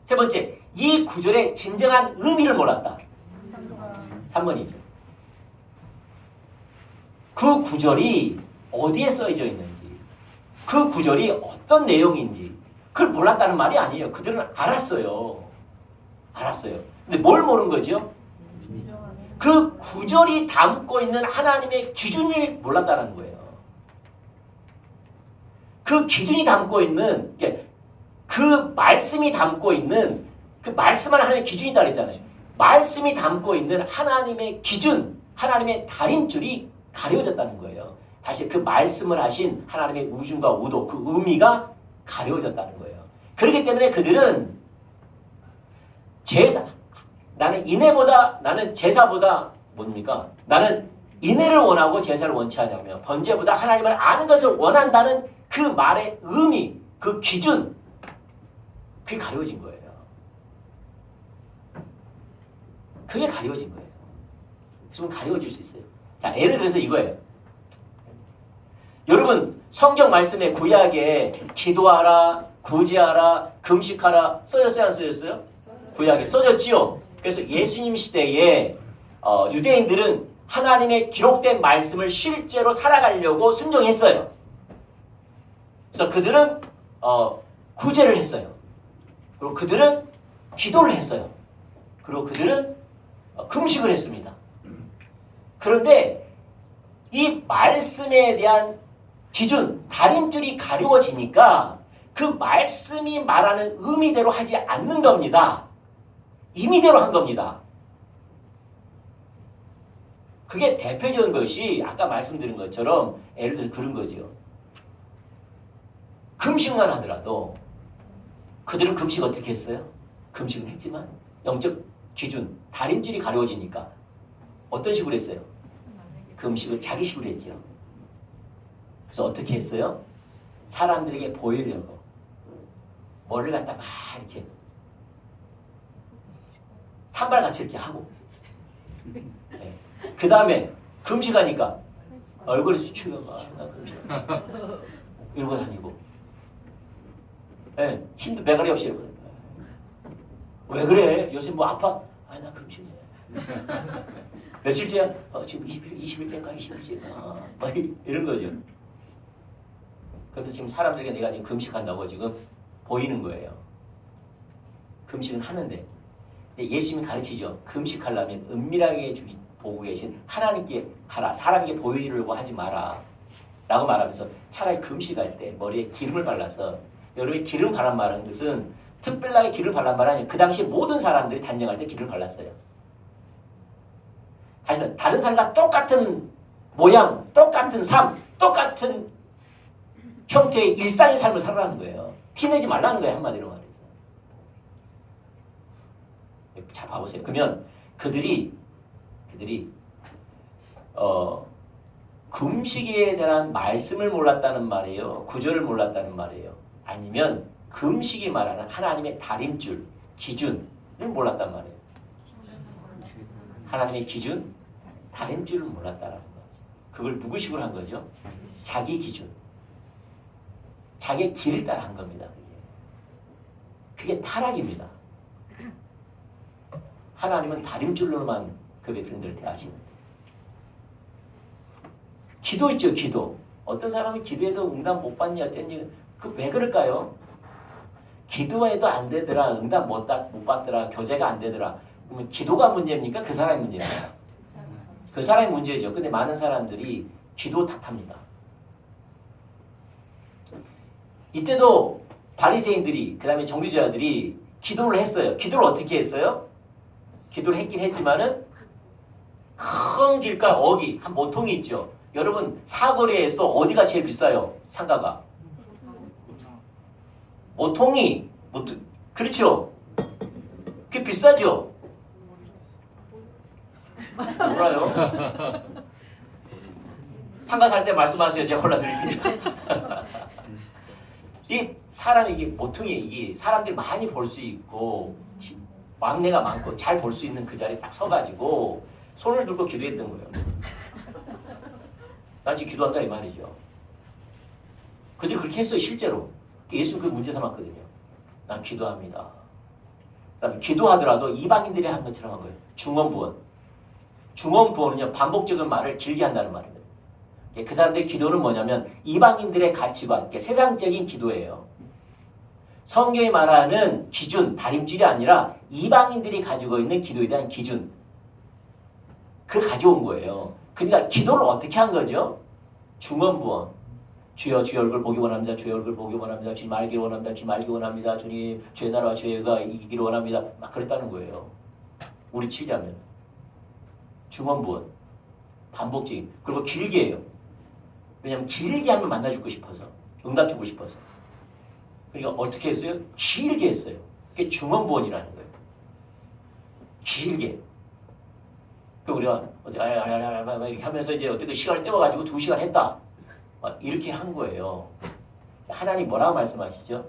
세 번째, 이 구절의 진정한 의미를 몰랐다. 3번이죠. 그 구절이 어디에 써져 있는지, 그 구절이 어떤 내용인지 그걸 몰랐다는 말이 아니에요. 그들은 알았어요. 알았어요. 근데 뭘 모르는 거죠? 그 구절이 담고 있는 하나님의 기준을 몰랐다는 거예요. 그 기준이 담고 있는, 그 말씀이 담고 있는, 그 말씀은 하나님의 기준이다 그랬잖아요. 말씀이 담고 있는 하나님의 기준, 하나님의 다림줄이 가려졌다는 거예요. 다시 그 말씀을 하신 하나님의 우중과 우도, 그 의미가 가려졌다는 거예요. 그렇기 때문에 그들은 나는 인애보다, 나는 제사보다 뭡니까? 나는 인애를 원하고 제사를 원치 않으며 번제보다 하나님을 아는 것을 원한다는 그 말의 의미, 그 기준, 그게 가려진 거예요. 그게 가려진 거예요. 지금 가려질 수 있어요. 자, 예를 들어서 이거예요. 여러분, 성경 말씀에 구약에 기도하라, 구제하라, 금식하라 써졌어요, 안 써졌어요? 구약에 써졌지요. 그래서 예수님 시대에 유대인들은 하나님의 기록된 말씀을 실제로 살아가려고 순종했어요. 그래서 그들은 구제를 했어요. 그리고 그들은 기도를 했어요. 그리고 그들은 금식을 했습니다. 그런데 이 말씀에 대한 기준, 다림줄이 가려워지니까 그 말씀이 말하는 의미대로 하지 않는 겁니다. 임의대로 한 겁니다. 그게 대표적인 것이 아까 말씀드린 것처럼 예를 들어서 그런 거죠. 금식만 하더라도 그들은 금식 어떻게 했어요? 금식은 했지만 영적 기준, 다림줄이 가려워지니까 어떤 식으로 했어요? 금식을 자기 식으로 했죠. 그래서 어떻게 했어요? 사람들에게 보이려고 뭐를 갖다 막 이렇게 산발같이 이렇게 하고 네. 그 다음에 금식하니까 얼굴에 수치가 나 금식 이러고 다니고 네. 힘도 배가리 없이 이러고 왜 그래? 요새 뭐 아파? 아니 나 금식해. 며칠째야? 지금 20일째인가 20일째인가 막 이런 거죠. 그래서 지금 사람들에게 내가 지금 금식한다고 지금 보이는 거예요. 금식은 하는데 근데 예수님이 가르치죠. 금식하려면 은밀하게 보고 계신 하나님께 하라. 사람에게 보이려고 하지 마라. 라고 말하면서 차라리 금식할 때 머리에 기름을 발라서 여러분이 기름 바란 말하는 것은 특별하게 기름을 발란 말 아니에요. 그 당시 모든 사람들이 단정할 때 기름을 발랐어요. 다른 사람과 똑같은 모양, 똑같은 삶, 똑같은 형태의 일상의 삶을 살아라는 거예요. 티내지 말라는 거예요. 한마디로 말해서. 자, 봐보세요. 그러면 그들이 금식에 대한 말씀을 몰랐다는 말이에요. 구절을 몰랐다는 말이에요. 아니면 금식이 말하는 하나님의 다림줄, 기준을 몰랐단 말이에요. 하나님의 기준, 다른 줄을 몰랐다라는 거죠. 그걸 누구식으로 한 거죠? 자기 기준. 자기의 길을 따라 한 겁니다. 그게 타락입니다. 하나님은 다른 줄로만 그 백성들을 대하시는데. 기도 있죠, 기도. 어떤 사람이 기도해도 응답 못 받니 어쩐지 그 왜 그럴까요? 기도해도 안 되더라, 응답 못 받더라, 교제가 안 되더라. 그러면 기도가 문제입니까? 그 사람이 문제입니까? 그 사람이 문제죠. 근데 많은 사람들이 기도 탓합니다. 이때도 바리새인들이 그다음에 종교자들이 기도를 했어요. 기도를 어떻게 했어요? 기도를 했긴 했지만은 큰 길가 어기 한 모퉁이 있죠. 여러분 사거리에서도 어디가 제일 비싸요? 상가가 모퉁이 그렇죠. 그게 비싸죠. 몰라요. 상가 살 때 말씀하세요. 제가 골라드릴게요. 이 사람이 이게 모퉁이 이게 사람들이 많이 볼 수 있고 왕래가 많고 잘 볼 수 있는 그 자리에 딱 서가지고 손을 들고 기도했던 거예요. 나 지금 기도한다 이 말이죠. 그들이 그렇게 했어요 실제로. 예수님 그 문제 삼았거든요. 난 기도합니다. 그다음에 기도하더라도 이방인들이 한 것처럼 한 거예요. 중언부언. 중언부언은요 반복적인 말을 길게 한다는 말입니다. 그 사람들의 기도는 뭐냐면 이방인들의 가치관, 세상적인 기도예요. 성경이 말하는 기준, 다림줄이 아니라 이방인들이 가지고 있는 기도에 대한 기준. 그걸 가져온 거예요. 그러니까 기도를 어떻게 한 거죠? 중언부언. 주여 주의 얼굴 보기 원합니다. 주의 얼굴 보기 원합니다. 주님 알기 원합니다. 주님 알기 원합니다. 주님 주의 나라와 죄가 이기기를 원합니다. 막 그랬다는 거예요. 우리 치자면. 중언부언. 반복적인. 그리고 길게 해요. 왜냐하면 길게 하면 만나주고 싶어서. 응답 주고 싶어서. 그러니까 어떻게 했어요? 길게 했어요. 그게 중언부언이라는 거예요. 길게. 그 우리가 이렇게 하면서 이제 어떻게 시간을 때워가지고 2시간 했다. 이렇게 한 거예요. 하나님 뭐라고 말씀하시죠?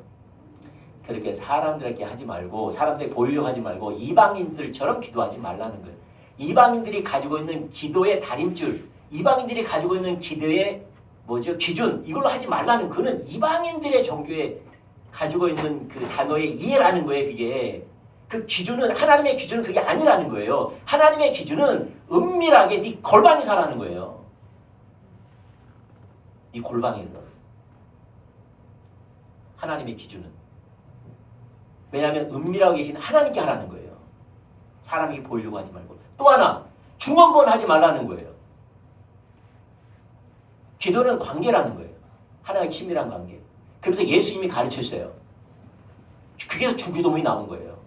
그렇게 사람들에게 하지 말고 사람들에게 보이려고 하지 말고 이방인들처럼 기도하지 말라는 거예요. 이방인들이 가지고 있는 기도의 다림줄, 이방인들이 가지고 있는 기도의 뭐죠? 기준, 이걸로 하지 말라는 그는 이방인들의 종교에 가지고 있는 그 단어의 이해라는 거예요. 그게 그 기준은 하나님의 기준은 그게 아니라는 거예요. 하나님의 기준은 은밀하게 네 골방에서 하라는 거예요. 네 골방에서. 하나님의 기준은. 왜냐하면 은밀하게 계신 하나님께 하라는 거예요. 사람에게 보이려고 하지 말고. 또 하나 중언부언 하지 말라는 거예요. 기도는 관계라는 거예요. 하나의 친밀한 관계. 그래서 예수님이 가르치셨어요. 그게 주기도문이 나온 거예요.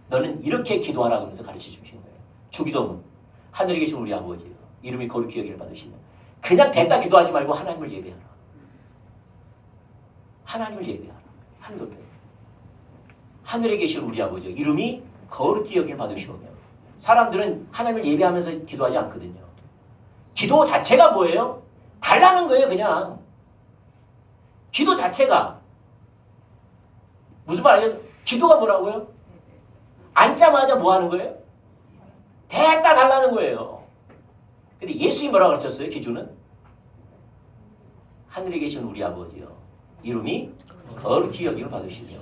너는 이렇게 기도하라고 하면서 가르쳐 주신 거예요. 주기도문. 하늘에 계신 우리 아버지 이름이 거룩히 여기를 받으시며 그냥 됐다 기도하지 말고 하나님을 예배하라. 하나님을 예배하라. 한국에 하늘에 계신 우리 아버지 이름이 거룩히 여기를 받으시오며 사람들은 하나님을 예배하면서 기도하지 않거든요. 기도 자체가 뭐예요? 달라는 거예요. 그냥. 기도 자체가. 무슨 말이에요? 기도가 뭐라고요? 앉자마자 뭐 하는 거예요? 됐다 달라는 거예요. 근데 예수님이 뭐라고 가르쳤어요? 기준은? 하늘에 계신 우리 아버지요. 이름이 거룩히 여김을 받으시며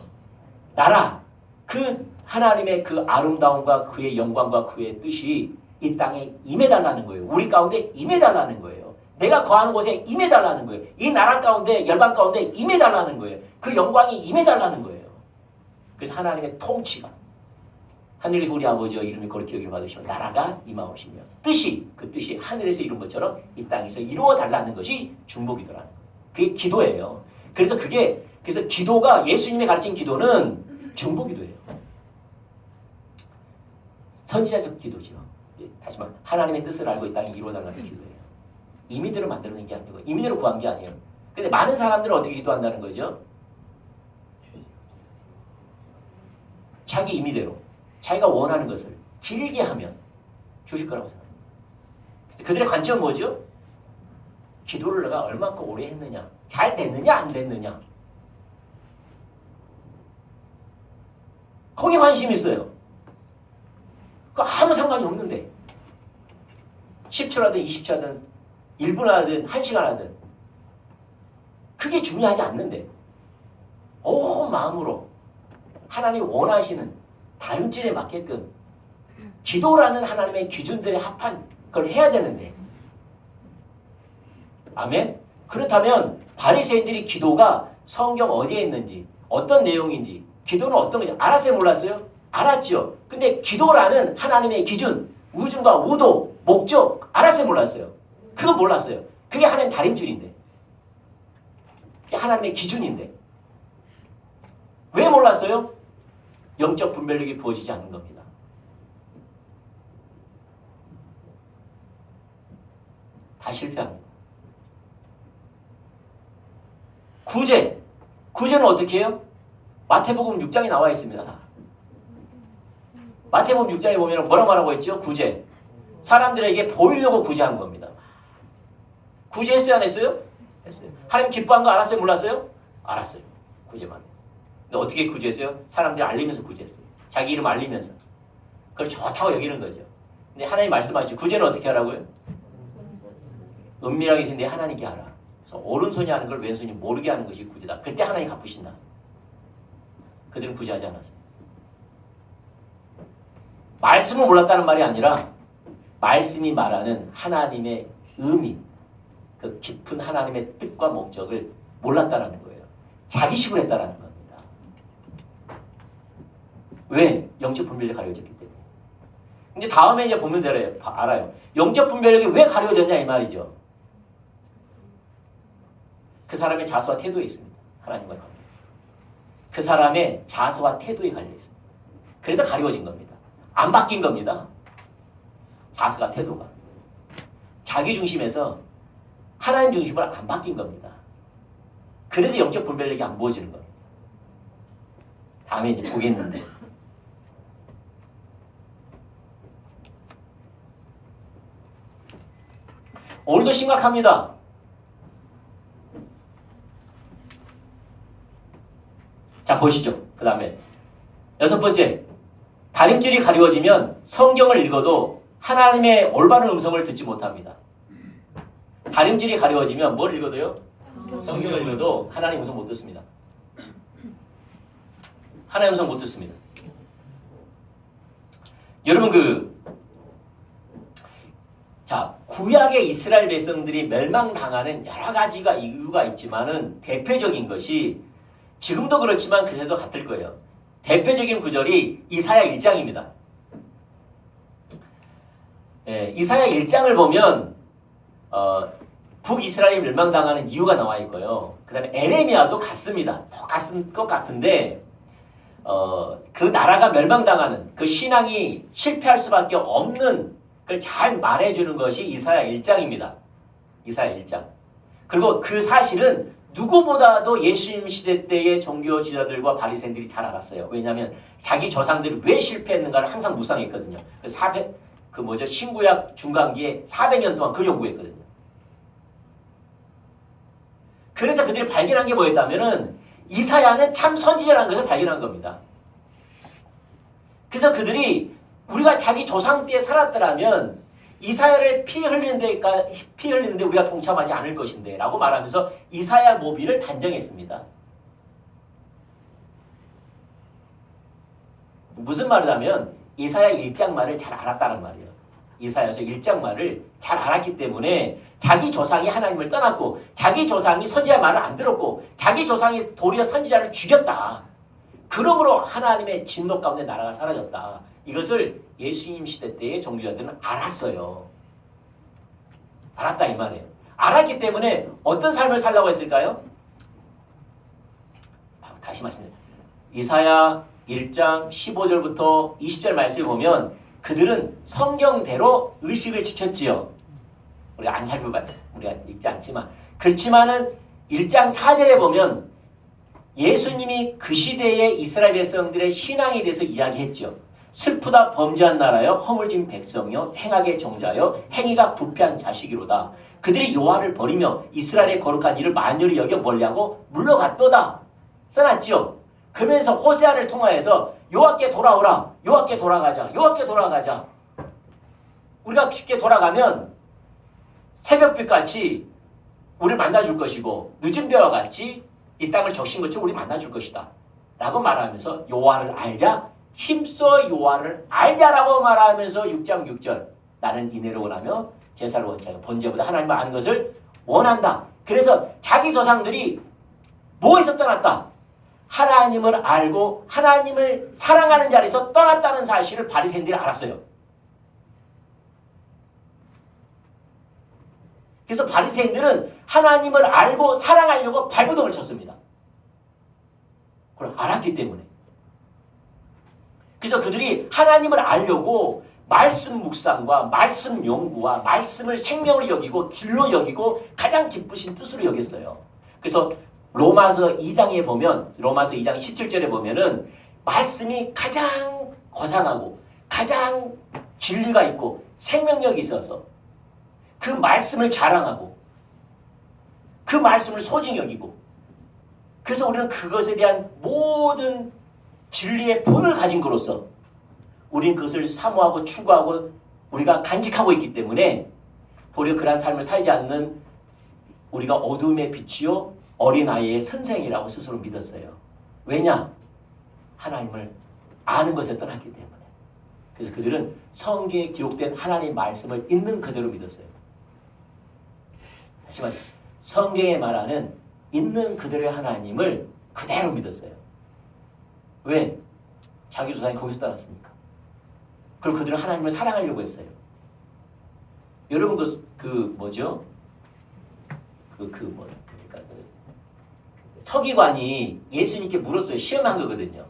나라 그 하나님의 그 아름다움과 그의 영광과 그의 뜻이 이 땅에 임해달라는 거예요. 우리 가운데 임해달라는 거예요. 내가 거하는 곳에 임해달라는 거예요. 이 나라 가운데 열방 가운데 임해달라는 거예요. 그 영광이 임해달라는 거예요. 그래서 하나님의 통치가 하늘에서 우리 아버지의 이름이 거룩히 여김을 받으시며 나라가 임하오시며 뜻이 그 뜻이 하늘에서 이룬 것처럼 이 땅에서 이루어달라는 것이 중복이더라는 거예요. 그게 기도예요. 그래서 기도가 예수님이 가르친 기도는 중보기도예요. 선지자적 기도죠. 다시 말해 하나님의 뜻을 알고 이 땅에 이루어달라는 기도예요. 임의대로 만드는 게 아니고 임의대로 구한 게 아니에요. 근데 많은 사람들은 어떻게 기도한다는 거죠? 자기 임의대로 자기가 원하는 것을 길게 하면 주실 거라고 생각합니다. 그들의 관점은 뭐죠? 기도를 내가 얼마큼 오래 했느냐 잘 됐느냐 안 됐느냐 거기에 관심이 있어요. 그 아무 상관이 없는데 10초 하든 20초 하든 1분 하든 1시간 하든 그게 중요하지 않는데 온 마음으로 하나님 원하시는 다름질에 맞게끔 기도라는 하나님의 기준들에 합한 걸 해야 되는데 아멘? 그렇다면 바리새인들이 기도가 성경 어디에 있는지 어떤 내용인지 기도는 어떤 건지 알았어요 몰랐어요? 알았죠. 근데 기도라는 하나님의 기준 우중과 우도 목적 알았어요 몰랐어요? 그건 몰랐어요. 그게 하나님 다림줄인데 그게 하나님의 기준인데 왜 몰랐어요? 영적 분별력이 부어지지 않는 겁니다. 다 실패합니다. 구제는 어떻게 해요? 마태복음 6장에 나와 있습니다. 다. 마태복음 6장에 보면 뭐라고 말하고 있죠? 구제. 사람들에게 보이려고 구제한 겁니다. 구제했어요? 안 했어요? 했어요. 하나님 기뻐한 거 알았어요? 몰랐어요? 알았어요. 구제만. 근데 어떻게 구제했어요? 사람들이 알리면서 구제했어요. 자기 이름 알리면서. 그걸 좋다고 여기는 거죠. 근데 하나님 말씀하시죠. 구제는 어떻게 하라고요? 은밀하게 있는데 하나님께 하라. 그래서 오른손이 하는 걸 왼손이 모르게 하는 것이 구제다. 그때 하나님 갚으신다. 그들은 구제하지 않았어요. 말씀을 몰랐다는 말이 아니라 말씀이 말하는 하나님의 의미, 그 깊은 하나님의 뜻과 목적을 몰랐다는 거예요. 자기식으로 했다는 겁니다. 왜? 영적 분별력이 가려졌기 때문에. 근데 다음에 이제 보면 알아요. 영적 분별력이 왜 가려졌냐 이 말이죠. 그 사람의 자세와 태도에 있습니다. 하나님과의 관계에서. 그 사람의 자세와 태도에 갈려 있습니다. 그래서 가려워진 겁니다. 안 바뀐 겁니다. 자세가 태도가. 자기 중심에서 하나님 중심으로 안 바뀐 겁니다. 그래서 영적 분별력이 안 부어지는 겁니다. 다음에 이제 보겠는데. 오늘도 심각합니다. 자, 보시죠. 그 다음에 6번째. 다림줄이 가리워지면 성경을 읽어도 하나님의 올바른 음성을 듣지 못합니다. 다림줄이 가리워지면 뭘 읽어도요? 성경을 읽어도 하나님 음성 못 듣습니다. 하나님 음성 못 듣습니다. 여러분 자, 구약의 이스라엘 백성들이 멸망당하는 여러 가지가 이유가 있지만은 대표적인 것이 지금도 그렇지만 그때도 같을 거예요. 대표적인 구절이 이사야 1장입니다. 이사야 1장을 보면 북이스라엘이 멸망당하는 이유가 나와 있고요. 그 다음에 에레미야도 같습니다. 똑같은 것 같은데 그 나라가 멸망당하는 그 신앙이 실패할 수밖에 없는 걸 잘 말해주는 것이 이사야 1장입니다. 이사야 1장. 그리고 그 사실은 누구보다도 예수님 시대 때의 종교 지도자들과 바리새인들이 잘 알았어요. 왜냐하면 자기 조상들이 왜 실패했는가를 항상 묵상했거든요. 신구약 중간기에 400년 동안 그 연구했거든요. 그래서 그들이 발견한 게 뭐였다면은 이사야는 참 선지자라는 것을 발견한 겁니다. 그래서 그들이 우리가 자기 조상 때 살았더라면 이사야를 피 흘리는데 우리가 동참하지 않을 것인데 라고 말하면서 이사야 모비를 단정했습니다. 무슨 말이냐면 이사야 1장 말을 잘 알았다는 말이에요. 이사야서 1장 말을 잘 알았기 때문에 자기 조상이 하나님을 떠났고 자기 조상이 선지자 말을 안 들었고 자기 조상이 도리어 선지자를 죽였다. 그러므로 하나님의 진노 가운데 나라가 사라졌다. 이것을 예수님 시대 때의 종교자들은 알았어요. 알았다 이 말이에요. 알았기 때문에 어떤 삶을 살라고 했을까요? 다시 말씀드립니다. 이사야 1장 15절부터 20절 말씀을 보면 그들은 성경대로 의식을 지켰지요. 우리가 안 살펴봐요. 우리가 읽지 않지만 그렇지만은 1장 4절에 보면 예수님이 그 시대의 이스라엘 백성들의 신앙에 대해서 이야기했죠. 슬프다 범죄한 나라여 허물진 백성이여 행악의 종자여 행위가 부패한 자식이로다. 그들이 여호와를 버리며 이스라엘의 거룩한 일을 만연히 여겨 멀리하고 물러갔도다. 써놨죠. 그러면서 호세아를 통하여서 여호와께 돌아오라. 여호와께 돌아가자. 여호와께 돌아가자. 우리가 쉽게 돌아가면 새벽빛같이 우리를 만나줄 것이고 늦은 배와 같이 이 땅을 적신 것처럼 우리 만나줄 것이다 라고 말하면서 여호와를 알자, 힘써 여호와를 알자라고 말하면서 6장 6절 나는 인애를 원하며 제사를 원치 않고 번제보다 하나님을 아는 것을 원한다. 그래서 자기 조상들이 뭐에서 떠났다? 하나님을 알고 하나님을 사랑하는 자리에서 떠났다는 사실을 바리새인들이 알았어요. 그래서 바리새인들은 하나님을 알고 사랑하려고 발버둥을 쳤습니다. 그걸 알았기 때문에. 그래서 그들이 하나님을 알려고 말씀 묵상과 말씀 연구와 말씀을 생명을 여기고 길로 여기고 가장 기쁘신 뜻으로 여겼어요. 그래서 로마서 2장에 보면 로마서 2장 17절에 보면은 말씀이 가장 거상하고 가장 진리가 있고 생명력이 있어서 그 말씀을 자랑하고 그 말씀을 소중히 여기고 그래서 우리는 그것에 대한 모든 진리의 본을 가진 것으로서 우리는 그것을 사모하고 추구하고 우리가 간직하고 있기 때문에 도리어 그러한 삶을 살지 않는 우리가 어둠의 빛이요 어린아이의 선생이라고 스스로 믿었어요. 왜냐? 하나님을 아는 것에 떠났기 때문에. 그래서 그들은 성경에 기록된 하나님의 말씀을 있는 그대로 믿었어요. 하지만 성경에 말하는 있는 그대로의 하나님을 그대로 믿었어요. 왜? 자기 조상이 거기서 떠났으니까. 그리고 그들은 하나님을 사랑하려고 했어요. 여러분 뭐죠? 서기관이 예수님께 물었어요. 시험한 거거든요.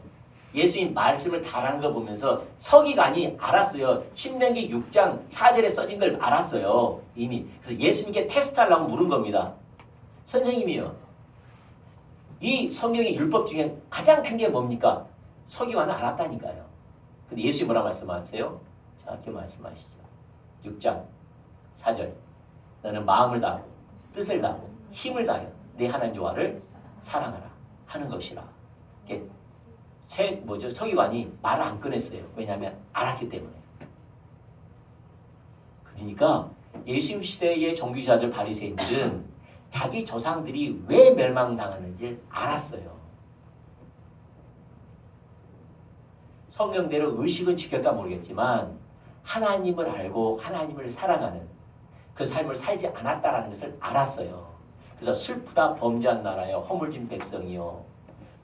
예수님 말씀을 잘한 거 보면서 서기관이 알았어요. 신명기 6장 4절에 써진 걸 알았어요. 이미. 그래서 예수님께 테스트하려고 물은 겁니다. 선생님이요. 이 성경의 율법 중에 가장 큰 게 뭡니까? 서기관은 알았다니까요. 근데 예수님이 뭐라 말씀하세요? 정확히 말씀하시죠. 6장 4절. 너는 마음을 다하고 뜻을 다하고 힘을 다하여 네 하나님 여호와를 사랑하라 하는 것이라. 서기관이 말을 안 꺼냈어요. 왜냐하면 알았기 때문에. 그러니까 예수님 시대의 종교지도자들 바리새인들은 자기 조상들이 왜 멸망당하는지 알았어요. 성경대로 의식은 지킬까 모르겠지만 하나님을 알고 하나님을 사랑하는 그 삶을 살지 않았다라는 것을 알았어요. 그래서 슬프다 범죄한 나라여 허물진 백성이요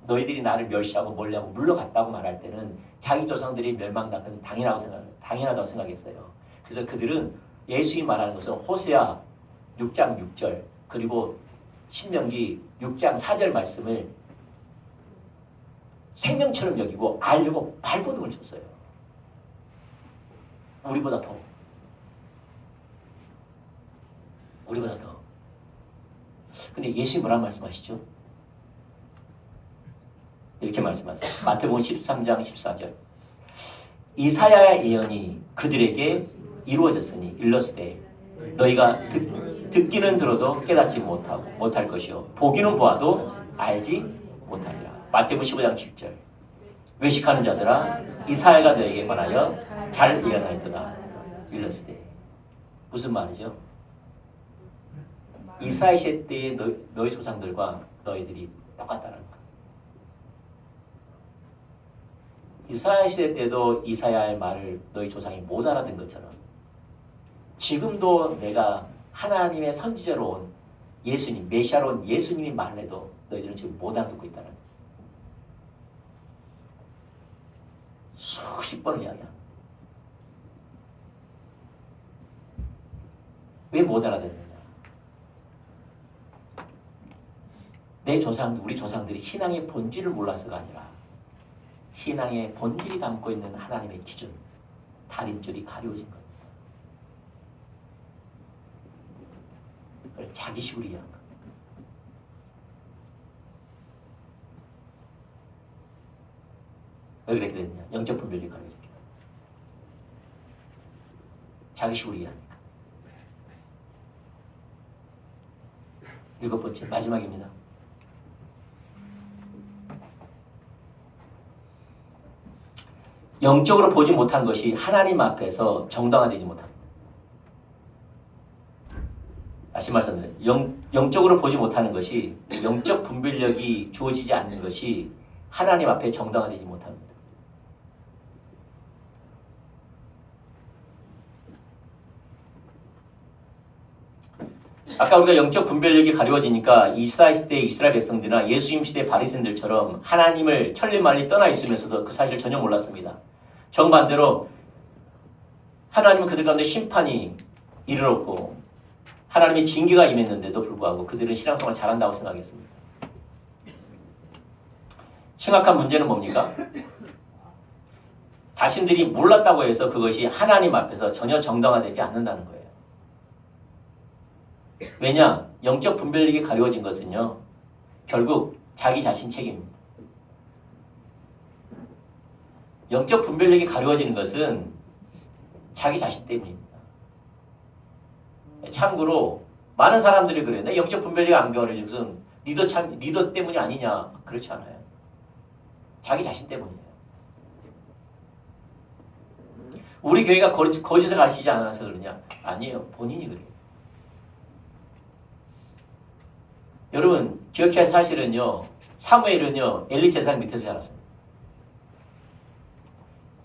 너희들이 나를 멸시하고 멀리하고 물러갔다고 말할 때는 자기 조상들이 멸망당한 당연하다고 생각했어요. 그래서 그들은 예수님이 말하는 것은 호세아 6장 6절 그리고 신명기 6장 4절 말씀을 생명처럼 여기고 알려고 발버둥을 쳤어요. 우리보다 더. 근데 예수님 뭐라고 말씀하시죠? 이렇게 말씀하세요. 마태복음 13장 14절. 이사야의 예언이 그들에게 이루어졌으니 일렀으되 너희가 듣기는 들어도 깨닫지 못할 것이요 보기는 보아도 알지 못하리라. 마태복음 15장 7절. 외식하는 자들아 이사야가 너에게 관하여 잘 예언하였도다. 일렀으되. 무슨 말이죠? 이사야 시대 때의 너희 조상들과 너희들이 똑같다는 거. 이사야 시대 때도 이사야의 말을 너희 조상이 못 알아듣은 것처럼 지금도 내가 하나님의 선지자로 온 예수님, 메시아로 온 예수님이 말을 해도 너희들은 지금 못 알아듣고 있다는 거예요. 수십 번을 이야기합니다. 왜 못 알아듣느냐? 우리 조상들이 신앙의 본질을 몰라서가 아니라 신앙의 본질이 담고 있는 하나님의 기준, 다림줄이 가려워진 겁니다. 그걸 자기식으로 이해한 겁니다. 왜 그렇게 됐냐? 영적 분별이 가려워졌기 때문에. 자기식으로 이해하니까. 7번째, 마지막입니다. 영적으로 보지 못한 것이 하나님 앞에서 정당화되지 못합니다. 다시 말씀드려요. 영적으로 보지 못하는 것이, 영적 분별력이 주어지지 않는 것이 하나님 앞에 정당화되지 못합니다. 아까 우리가 영적 분별력이 가려워지니까 이스라엘 시대의 이스라엘 백성들이나 예수님 시대의 바리새인들처럼 하나님을 천리만리 떠나 있으면서도 그 사실을 전혀 몰랐습니다. 정반대로 하나님은 그들 가운데 심판이 이르렀고 하나님의 징계가 임했는데도 불구하고 그들은 신앙생활을 잘한다고 생각했습니다. 심각한 문제는 뭡니까? 자신들이 몰랐다고 해서 그것이 하나님 앞에서 전혀 정당화되지 않는다는 거예요. 왜냐? 영적 분별력이 가려워진 것은요. 결국 자기 자신 책임입니다. 영적 분별력이 가려워지는 것은 자기 자신 때문입니다. 참고로 많은 사람들이 그래요. 내 영적 분별력이 안 가려워지면 리더 때문이 아니냐. 그렇지 않아요. 자기 자신 때문이에요. 우리 교회가 거짓을 가르치지 않아서 그러냐? 아니에요. 본인이 그래요. 여러분 기억해야 할 사실은요. 사무엘은요. 엘리 제사장 밑에서 자랐습니다.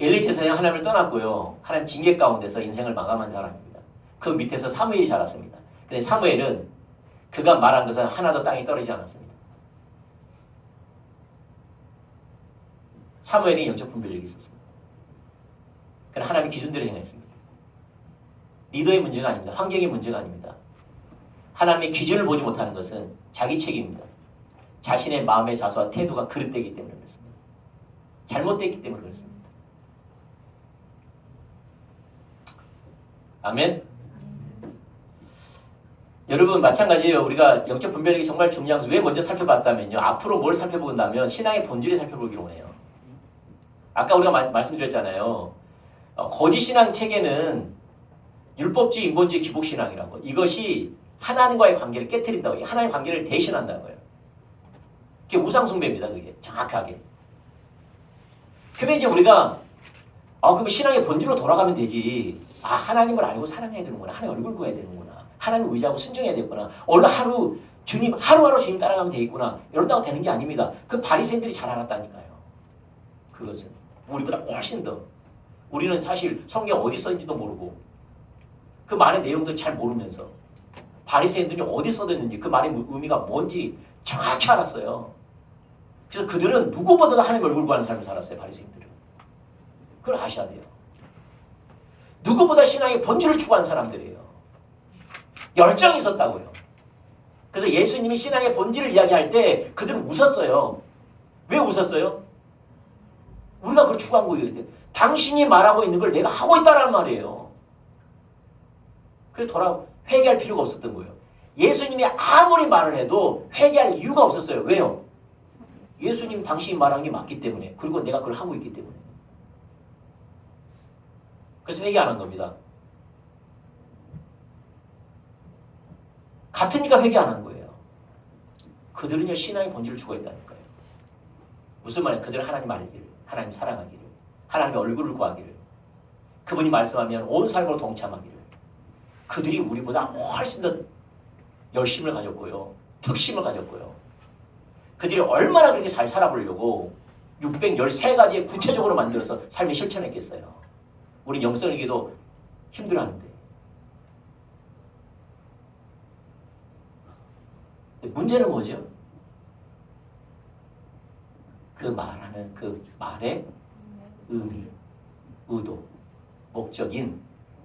엘리 제사장이 하나님을 떠났고요. 하나님 징계 가운데서 인생을 마감한 사람입니다. 그 밑에서 사무엘이 자랐습니다. 근데 사무엘은 그가 말한 것은 하나도 땅에 떨어지지 않았습니다. 사무엘이 영적 분별력이 있었습니다. 그러나 하나님의 기준대로 행했습니다. 리더의 문제가 아닙니다. 환경의 문제가 아닙니다. 하나님의 기준을 보지 못하는 것은 자기 책임입니다. 자신의 마음의 자세와 태도가 그릇되기 때문에 그렇습니다. 잘못됐기 때문에 그렇습니다. 아멘. 여러분 마찬가지예요. 우리가 영적 분별력이 정말 중요한 것을 왜 먼저 살펴봤다면요. 앞으로 뭘 살펴본다면 신앙의 본질을 살펴보기로 해요. 아까 우리가 말씀드렸잖아요. 거짓 신앙 체계는 율법주의, 인본주의, 기복신앙이라고. 이것이 하나님과의 관계를 깨트린다고 해요. 하나님의 관계를 대신한다고 해요. 그게 우상숭배입니다. 그게 정확하게. 근데 이제 우리가 그럼 신앙의 본질로 돌아가면 되지. 하나님을 알고 사랑해야 되는구나. 하나님 얼굴 보여야 되는구나. 하나님 의지하고 순종해야 되겠구나. 얼른 하루하루 주님 따라가면 되겠구나. 이런다고 되는 게 아닙니다. 그 바리새인들이 잘 알았다니까요. 그것은 우리보다 훨씬 더. 우리는 사실 성경 어디 써있는지도 모르고 그 말의 내용도 잘 모르면서 바리새인들이 어디 써있는지 그 말의 의미가 뭔지 정확히 알았어요. 그래서 그들은 누구보다도 하나님 얼굴 구하는 삶을 살았어요. 바리새인들은. 그걸 아셔야 돼요. 누구보다 신앙의 본질을 추구한 사람들이에요. 열정이 있었다고요. 그래서 예수님이 신앙의 본질을 이야기할 때 그들은 웃었어요. 왜 웃었어요? 우리가 그걸 추구한 거예요. 당신이 말하고 있는 걸 내가 하고 있다는 말이에요. 그래서 회개할 필요가 없었던 거예요. 예수님이 아무리 말을 해도 회개할 이유가 없었어요. 왜요? 예수님 당신이 말한 게 맞기 때문에. 그리고 내가 그걸 하고 있기 때문에. 그래서 회개 안 한 겁니다. 같으니까 회개 안 한 거예요. 그들은요 신앙의 본질을 추구했다니까요. 무슨 말이에요? 그들은 하나님 알기를, 하나님 사랑하기를, 하나님의 얼굴을 구하기를, 그분이 말씀하면 온 삶으로 동참하기를. 그들이 우리보다 훨씬 더 열심을 가졌고요. 특심을 가졌고요. 그들이 얼마나 그렇게 잘 살아보려고 613가지의 구체적으로 만들어서 삶에 실천했겠어요. 우리 영성이기도 힘들어하는데. 문제는 뭐죠? 그 말하는 그 말의 의미, 의도, 목적인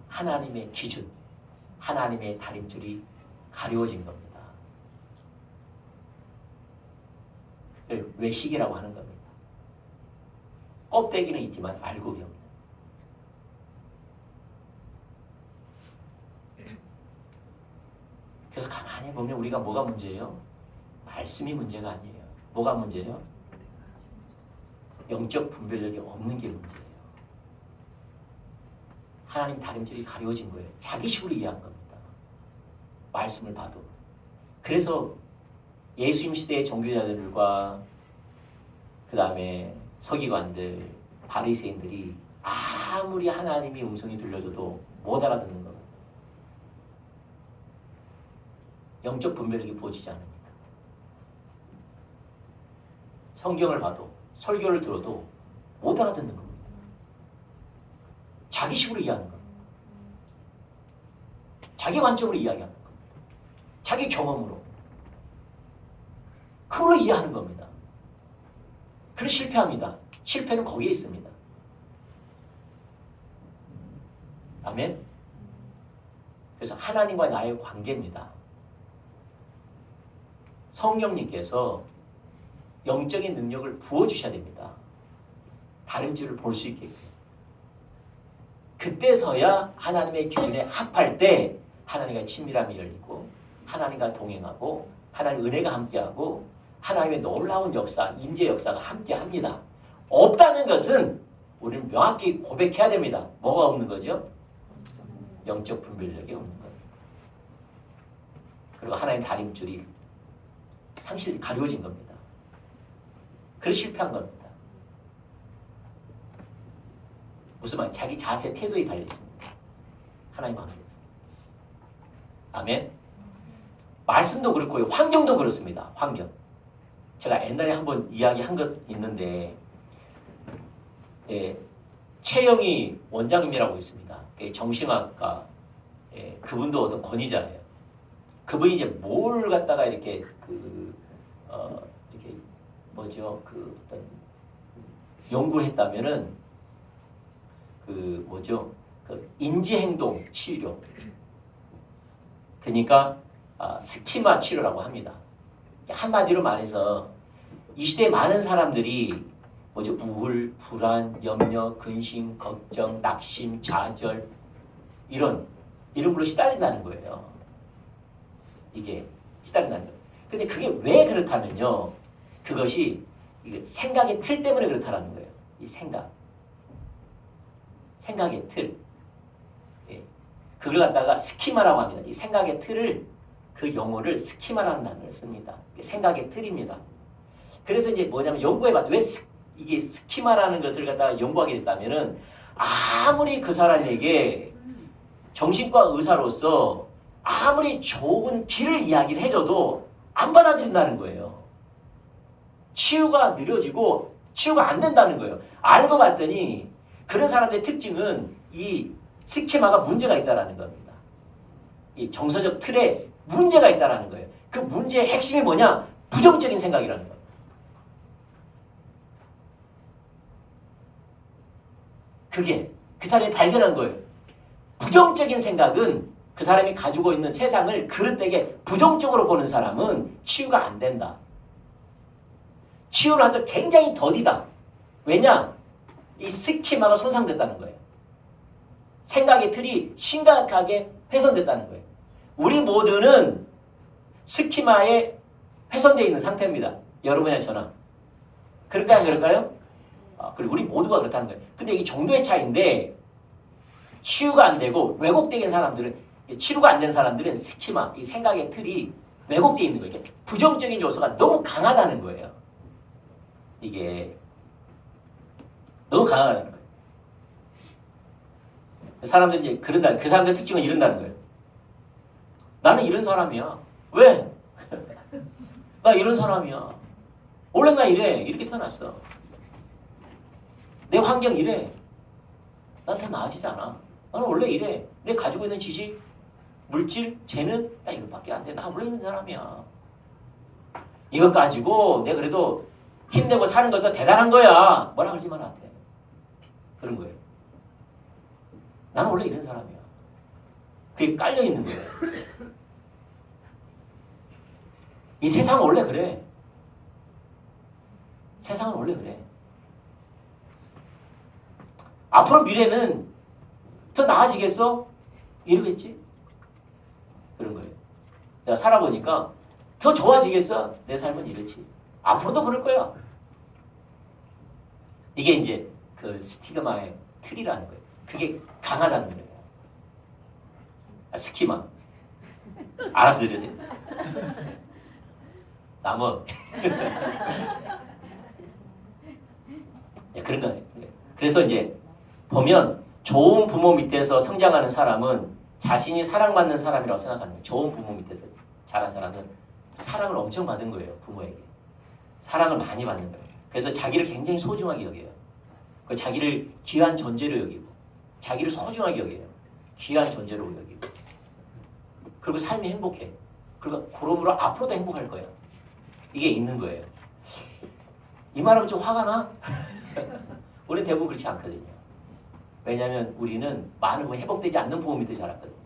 하나님의 기준, 하나님의 다림줄이 가려워진 겁니다. 그걸 외식이라고 하는 겁니다. 껍데기는 있지만 알곡이 없는. 그래서 가만히 보면 우리가 뭐가 문제예요? 말씀이 문제가 아니에요. 뭐가 문제예요? 영적 분별력이 없는 게 문제예요. 하나님 다림질이 가려워진 거예요. 자기식으로 이해한 겁니다. 말씀을 봐도. 그래서 예수님 시대의 종교자들과 그 다음에 서기관들, 바리새인들이 아무리 하나님의 음성이 들려줘도 못 알아듣는 겁니다. 영적 분별력이 부어지지 않으니까. 성경을 봐도 설교를 들어도 못 알아듣는 겁니다. 자기식으로 이해하는 겁니다. 자기 관점으로 이야기하는 겁니다. 자기 경험으로. 그걸로 이해하는 겁니다. 그래서 실패합니다. 실패는 거기에 있습니다. 아멘? 그래서 하나님과 나의 관계입니다. 성령님께서 영적인 능력을 부어주셔야 됩니다. 다름질을 볼 수 있게끔. 그때서야 하나님의 기준에 합할 때 하나님과 친밀함이 열리고 하나님과 동행하고 하나님의 은혜가 함께하고 하나님의 놀라운 역사, 임재 역사가 함께합니다. 없다는 것은 우리는 명확히 고백해야 됩니다. 뭐가 없는 거죠? 영적 분별력이 없는 거예요. 그리고 하나님 다림줄이 상실이 가려워진 겁니다. 그래서 실패한 겁니다. 무슨 말? 자기 자세, 태도에 달려 있습니다. 하나님 관계에서. 아멘. 말씀도 그렇고요. 환경도 그렇습니다. 환경. 제가 옛날에 한번 이야기한 것 있는데, 최영희 원장님이라고 있습니다. 정신학과, 그분도 어떤 권위자예요. 그분이 이제 뭘 갖다가 이렇게 이렇게 뭐죠? 어떤 연구를 했다면은 인지행동 치료. 그러니까 스키마 치료라고 합니다. 한마디로 말해서 이 시대에 많은 사람들이 뭐죠? 우울, 불안, 염려, 근심, 걱정, 낙심, 좌절 이런 걸로 시달린다는 거예요. 이게 시달린다는 거예요. 근데 그게 왜 그렇다면요. 그것이 이게 생각의 틀 때문에 그렇다는 거예요. 이 생각의 틀. 그걸 갖다가 스키마라고 합니다. 이 생각의 틀을 그 용어를 스키마라는 단어를 씁니다. 생각의 틀입니다. 그래서 이제 뭐냐면 연구해봤는데 왜 이게 스키마라는 것을 갖다가 연구하게 됐다면은 아무리 그 사람에게 정신과 의사로서 아무리 좋은 길을 이야기를 해줘도 안 받아들인다는 거예요. 치유가 느려지고 치유가 안 된다는 거예요. 알고 봤더니 그런 사람들의 특징은 이 스키마가 문제가 있다는 겁니다. 이 정서적 틀에 문제가 있다는 거예요. 그 문제의 핵심이 뭐냐? 부정적인 생각이라는 거예요. 그게 그 사람이 발견한 거예요. 부정적인 생각은 그 사람이 가지고 있는 세상을 그릇되게 부정적으로 보는 사람은 치유가 안 된다. 치유를 하도 굉장히 더디다. 왜냐? 이 스키마가 손상됐다는 거예요. 생각의 틀이 심각하게 훼손됐다는 거예요. 우리 모두는 스키마에 훼손되어 있는 상태입니다. 여러분이나 저나. 그럴까요? 안 그럴까요? 그리고 우리 모두가 그렇다는 거예요. 근데 이게 정도의 차이인데 치유가 안 되고 왜곡된 사람들은 치료가 안 된 사람들은 스키마, 이 생각의 틀이 왜곡되어 있는 거예요. 부정적인 요소가 너무 강하다는 거예요. 이게 너무 강하다는 거예요. 사람들이 이제 그런다. 그 사람들의 특징은 이런다는 거예요. 나는 이런 사람이야. 왜? 나 이런 사람이야. 원래 나 이래. 이렇게 태어났어. 내 환경 이래. 난 더 나아지지 않아. 나는 원래 이래. 내 가지고 있는 지식, 물질, 재능 나 이것밖에 안 돼. 나 원래 있는 사람이야. 이것 가지고 내가 그래도 힘내고 사는 것도 대단한 거야. 뭐라 그러지 말한테. 그런 거예요. 나는 원래 이런 사람이야. 그게 깔려 있는 거예요. 이 세상은 원래 그래. 세상은 원래 그래. 앞으로 미래는 더 나아지겠어? 이러겠지? 그런 거예요. 내가 살아보니까 더 좋아지겠어? 내 삶은 이렇지. 앞으로도 그럴 거야. 이게 이제 그 스티그마의 틀이라는 거예요. 그게 강하다는 거예요. 스키마. 알아서 들으세요. 나무. 네, 그런 거예요. 그래서 이제 보면 좋은 부모 밑에서 성장하는 사람은 자신이 사랑받는 사람이라고 생각하는 거예요. 좋은 부모 밑에서 자란 사람은 사랑을 엄청 받은 거예요. 부모에게. 사랑을 많이 받는 거예요. 그래서 자기를 굉장히 소중하게 여겨요. 그 자기를 귀한 존재로 여기고 자기를 소중하게 여겨요. 귀한 존재로 여기고 그리고 삶이 행복해. 그리고 그러므로 앞으로도 행복할 거예요. 이게 있는 거예요. 이 말하면 좀 화가 나? 우리는 대부분 그렇지 않거든요. 왜냐하면 우리는 많은 거 회복되지 않는 부모 밑에 자랐거든요.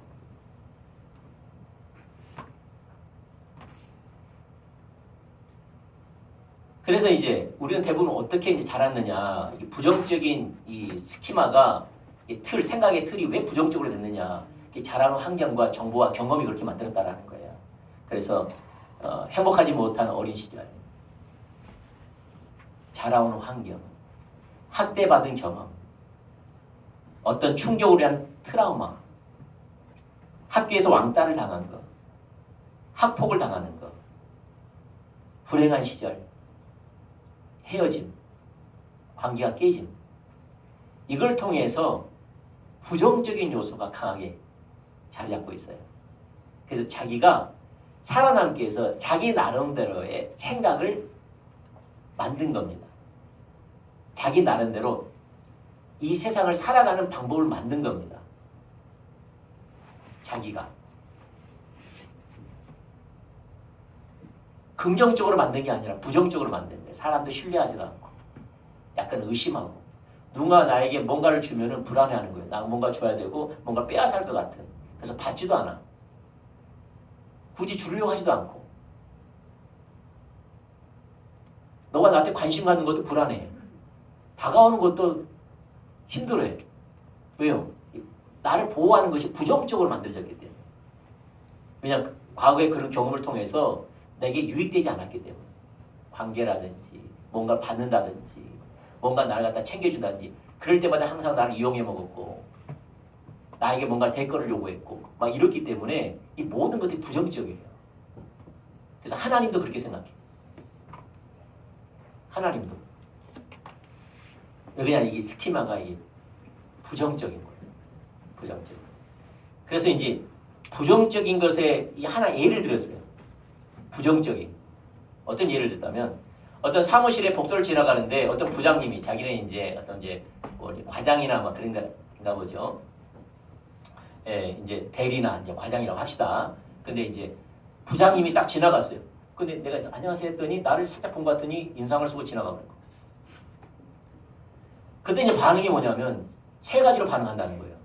그래서 이제 우리는 대부분 어떻게 이제 자랐느냐, 이 부정적인 이 스키마가 이 틀, 생각의 틀이 왜 부정적으로 됐느냐, 이 자라는 환경과 정보와 경험이 그렇게 만들었다라는 거예요. 그래서 행복하지 못한 어린 시절, 자라오는 환경, 학대받은 경험, 어떤 충격으로 한 트라우마, 학교에서 왕따를 당한 거, 학폭을 당하는 거, 불행한 시절, 헤어짐, 관계가 깨짐, 이걸 통해서 부정적인 요소가 강하게 자리 잡고 있어요. 그래서 자기가 살아남기 위해서 자기 나름대로의 생각을 만든 겁니다. 자기 나름대로 이 세상을 살아가는 방법을 만든 겁니다. 자기가. 긍정적으로 만든 게 아니라 부정적으로 만든 거예요. 사람도 신뢰하지도 않고 약간 의심하고 누가 나에게 뭔가를 주면은 불안해하는 거예요. 나 뭔가 줘야 되고 뭔가 빼앗을 것 같은. 그래서 받지도 않아. 굳이 주려고 하지도 않고. 너가 나한테 관심 갖는 것도 불안해. 다가오는 것도 힘들어해. 왜요? 나를 보호하는 것이 부정적으로 만들어졌기 때문에. 왜냐하면 과거의 그런 경험을 통해서 내게 유익되지 않았기 때문에. 관계라든지 뭔가 받는다든지 뭔가 나를 갖다 챙겨준다든지 그럴 때마다 항상 나를 이용해 먹었고 나에게 뭔가 대가를 요구했고 막 이렇기 때문에 이 모든 것들이 부정적이에요. 그래서 하나님도 그렇게 생각해. 하나님도. 그냥 이게 스키마가 이게 부정적인 거예요. 부정적. 그래서 이제 부정적인 것에 이 하나 예를 들었어요. 부정적인. 어떤 예를 들었다면 어떤 사무실에 복도를 지나가는데 어떤 부장님이 자기는 이제 어떤 이제 뭐 과장이나 막 그런가 보죠. 예, 이제 대리나 이제 과장이라고 합시다. 근데 이제 부장님이 딱 지나갔어요. 근데 내가 안녕하세요 했더니 나를 살짝 본 것 같더니 인상을 쓰고 지나가는 거. 그때 이제 반응이 뭐냐면 세 가지로 반응한다는 거예요.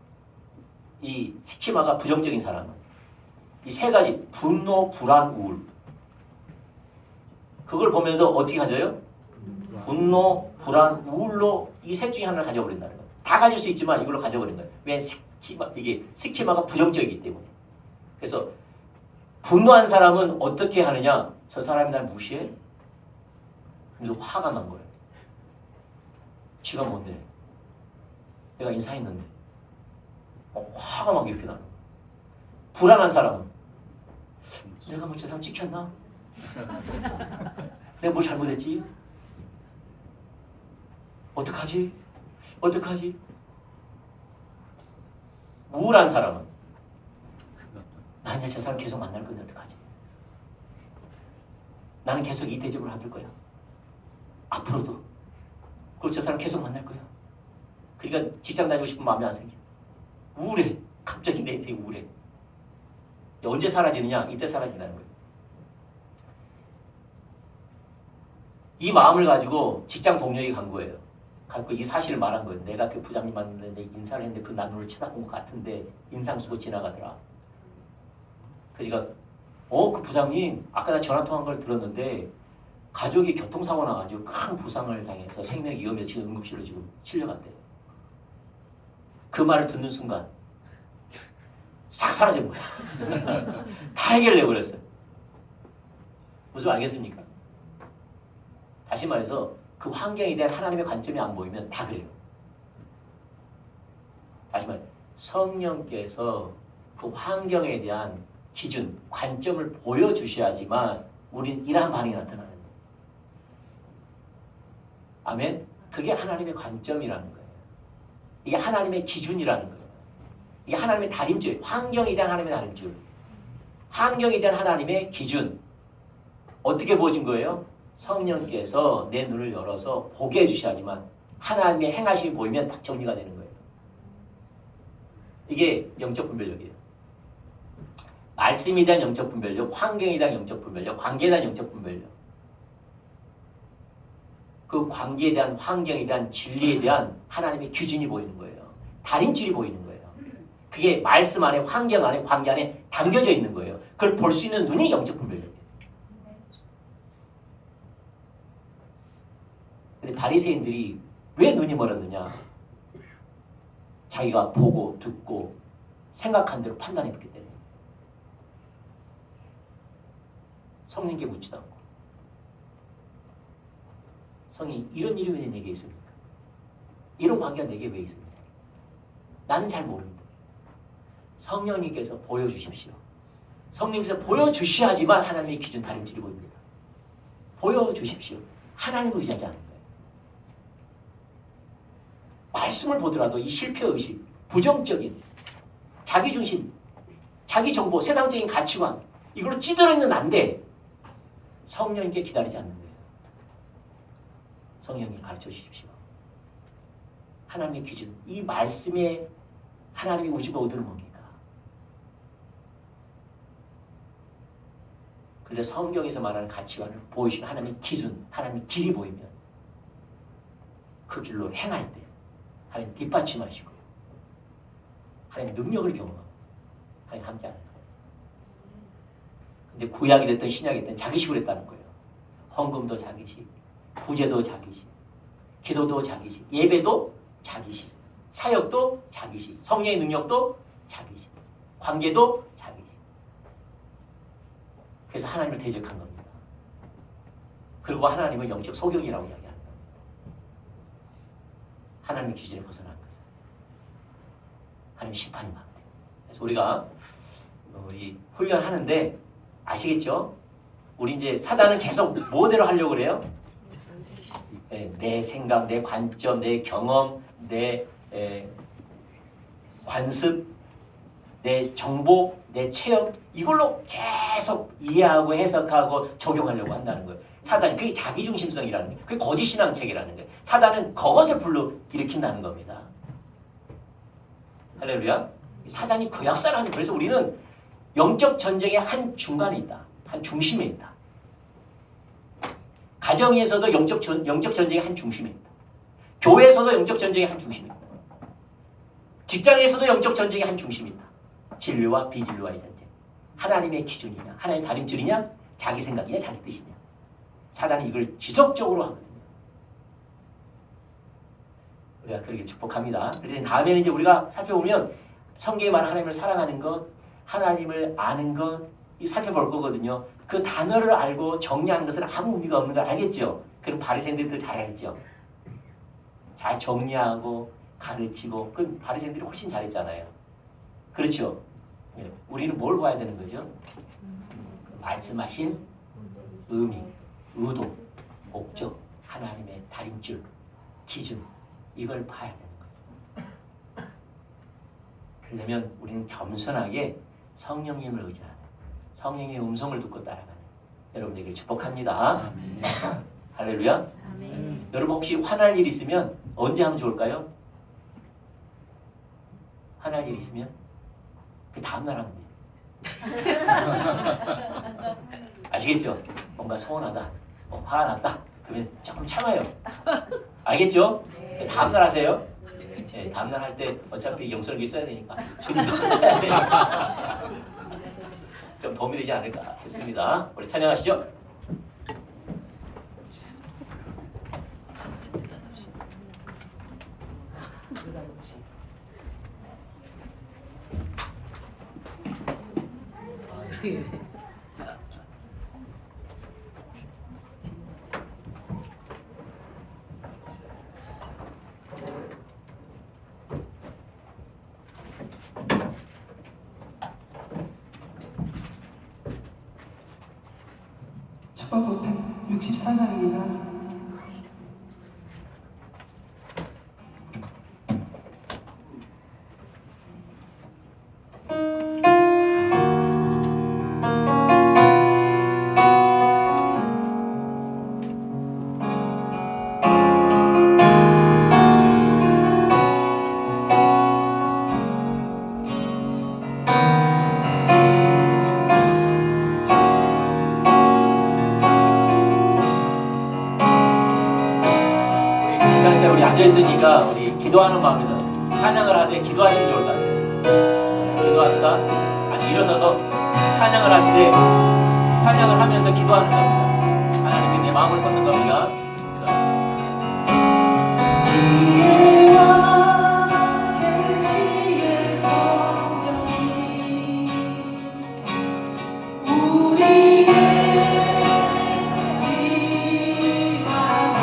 이 스키마가 부정적인 사람은 이 세 가지 분노, 불안, 우울. 그걸 보면서 어떻게 가져요? 분노, 불안, 우울로 이 셋 중에 하나를 가져버린다는 거예요. 다 가질 수 있지만 이걸로 가져버린 거예요. 왜? 이게 스키마가 부정적이기 때문에. 그래서 분노한 사람은 어떻게 하느냐? 저 사람이 날 무시해? 그래서 화가 난 거예요. 지가 뭔데? 내가 인사했는데. 화가 막 이렇게 나는 거예요. 불안한 사람은 내가 뭐 저 사람 찍혔나? 내가 뭘 잘못했지? 어떡하지? 어떡하지? 우울한 사람은 나는 저 사람 계속 만날 건데 어떡하지? 나는 계속 이 대접을 받을 거야. 앞으로도. 그리고 저 사람 계속 만날 거야. 그러니까 직장 다니고 싶은 마음이 안 생겨. 우울해. 갑자기 내 인생이 우울해. 언제 사라지느냐? 이때 사라진다는 거예요. 이 마음을 가지고 직장 동료에게 간 거예요. 갖고 이 사실을 말한 거예요. 내가 그 부장님 만났는데 인사를 했는데 그 나눈을 쳐다본 것 같은데 인상 쓰고 지나가더라. 그러니까 그 부장님 아까 나 전화 통화한 걸 들었는데 가족이 교통사고 나가지고 큰 부상을 당해서 생명이 위험해서 지금 응급실로 지금 실려갔대요. 그 말을 듣는 순간 싹 사라진 거야. 다 해결돼 버렸어요. 무슨 알겠습니까? 다시 말해서 그 환경에 대한 하나님의 관점이 안 보이면 다 그래요. 다시 말해 성령께서 그 환경에 대한 기준, 관점을 보여주셔야지만 우린 이러한 반응이 나타나는 거예요. 아멘? 그게 하나님의 관점이라는 거예요. 이게 하나님의 기준이라는 거예요. 이게 하나님의 다림줄, 환경에 대한 하나님의 다림줄. 환경에 대한 하나님의 기준 어떻게 보여진 거예요? 성령께서 내 눈을 열어서 보게 해주셔야지만 하나님의 행하심이 보이면 딱 정리가 되는 거예요. 이게 영적 분별력이에요. 말씀에 대한 영적 분별력, 환경에 대한 영적 분별력, 관계에 대한 영적 분별력. 그 관계에 대한, 환경에 대한, 진리에 대한 하나님의 기준이 보이는 거예요. 다림질이 보이는 거예요. 그게 말씀 안에, 환경 안에, 관계 안에 담겨져 있는 거예요. 그걸 볼 수 있는 눈이 영적 분별력이에요. 근데 바리새인들이 왜 눈이 멀었느냐? 자기가 보고 듣고 생각한 대로 판단해봤기 때문에. 성령께 묻지도 않고. 성이 이런 일이 왜 내게 있습니까? 이런 관계가 내게 왜 있습니까? 나는 잘 모릅니다. 성령님께서 보여주십시오. 성령님께서 보여주셔야지만 하나님의 기준 다림질이 보입니다. 보여주십시오. 하나님을 의지하지 않는 거예요. 말씀을 보더라도 이 실패의식, 부정적인 자기중심, 자기정보, 세상적인 가치관 이걸로 찌들어있는 안 돼. 성령님께 기다리지 않는 거예요. 성령님 가르쳐 주십시오. 하나님의 기준, 이 말씀에 하나님의 우주가 어디를 뭡니까? 그래서 성경에서 말하는 가치관을 보이시는 하나님의 기준, 하나님의 길이 보이면 그 길로 행할 때 하나님 뒷받침하시고요. 하나님 능력을 경험하고 하나님 함께하는 거예요. 근데 구약이 됐든 신약이 됐든 자기식으로 했다는 거예요. 헌금도 자기식, 구제도 자기식, 기도도 자기식, 예배도 자기식, 사역도 자기식, 성령의 능력도 자기식, 관계도 자기식. 그래서 하나님을 대적한 겁니다. 그리고 하나님은 영적 소경이라고 이야기합니다. 하나님의 기준에 벗어난 거죠. 하나님 심판이 막. 그래서 우리가 우리 훈련하는데 아시겠죠? 우리 이제 사단은 계속 뭐대로 하려고 그래요? 내 생각, 내 관점, 내 경험, 내 관습, 내 정보, 내 체험 이걸로 계속 이해하고 해석하고 적용하려고 한다는 거예요. 사단 그게 자기중심성이라는 거예요. 그게 거짓신앙책이라는 거예요. 사단은 그것을 불러일으킨다는 겁니다. 할렐루야. 사단이 그 역사라는 거예요. 그래서 우리는 영적 전쟁의 한 중간에 있다. 한 중심에 있다. 가정에서도 영적 전쟁의 한 중심에 있다. 교회에서도 영적 전쟁의 한 중심에 있다. 직장에서도 영적 전쟁의 한 중심이 있다. 진리와 비진리와의 전쟁. 하나님의 기준이냐, 하나님의 다림줄이냐, 자기 생각이냐, 자기 뜻이냐. 사단이 이걸 지속적으로 하거든요. 우리가 그렇게 축복합니다. 그래서 다음에는 이제 우리가 살펴보면 성경에 말하는 하나님을 사랑하는 것, 하나님을 아는 것, 이 살펴볼 거거든요. 그 단어를 알고 정리하는 것은 아무 의미가 없는 걸 알겠죠? 그럼 바리새인들도 잘 알겠죠? 잘 정리하고 가르치고 그 바리새인들이 훨씬 잘했잖아요. 그렇죠? 네. 우리는 뭘 봐야 되는 거죠? 말씀하신 의미, 의도, 목적, 하나님의 다림줄, 기준 이걸 봐야 되는 거죠. 그러려면 우리는 겸손하게 성령님을 의지하는 성령의 음성을 듣고 따라가는 여러분에게 축복합니다. 아멘. 할렐루야. 아멘. 여러분 혹시 화날 일 있으면 언제 하면 좋을까요? 화날 일 있으면 그 다음날 하면 돼요. 아시겠죠? 뭔가 서운하다, 화가 났다 그러면 조금 참아요. 알겠죠? 네. 다음날 하세요. 네, 다음날 할 때 어차피 영설기 써야 되니까 주님도 써야 되니까 좀 도움이 되지 않을까 싶습니다. 우리 찬양하시죠. 축복곡 164장입니다. 우리가 우리 기도하는 마음에서 찬양을 하되 기도하시면 좋을 것 같아요. 기도합시다. 아니 일어서서 찬양을 하시되 찬양을 하면서 기도하는 겁니다. 하나님께 내 마음을 쏟는 겁니다. 지혜와 계시의 성령이 우리에게 임하사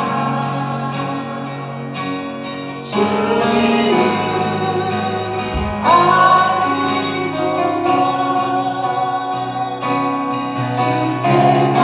주님을 알리소서. 주께서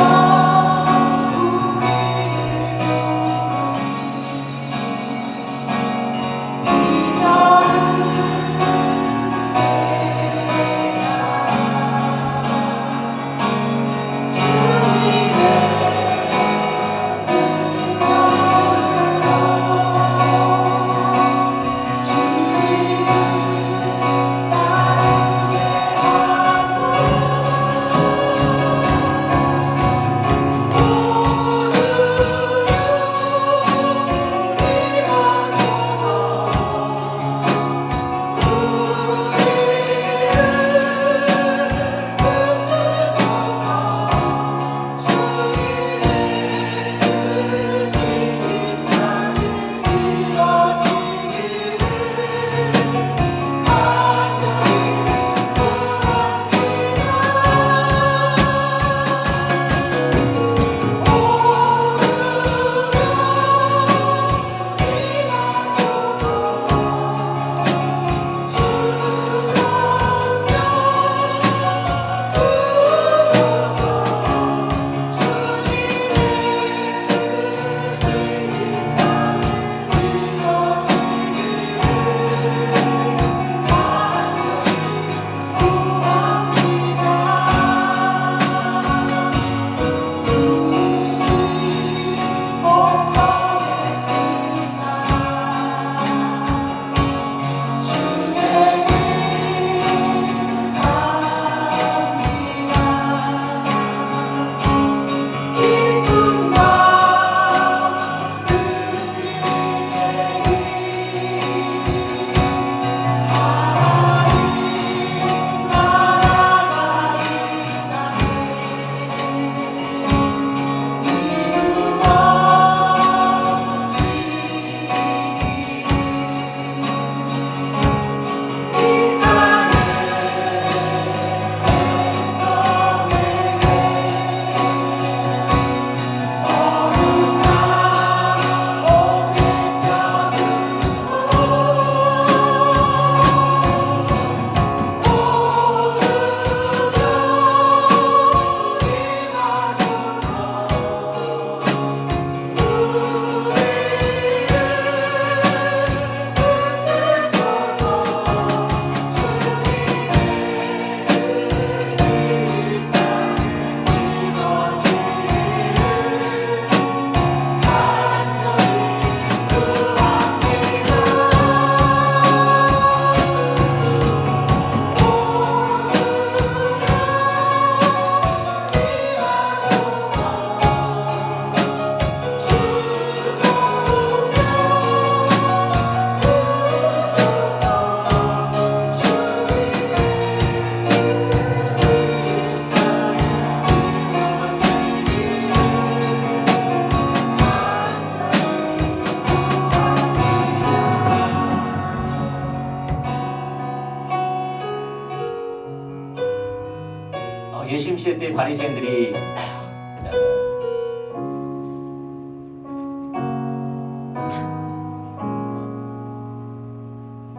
예수님 시대 때 바리새인들이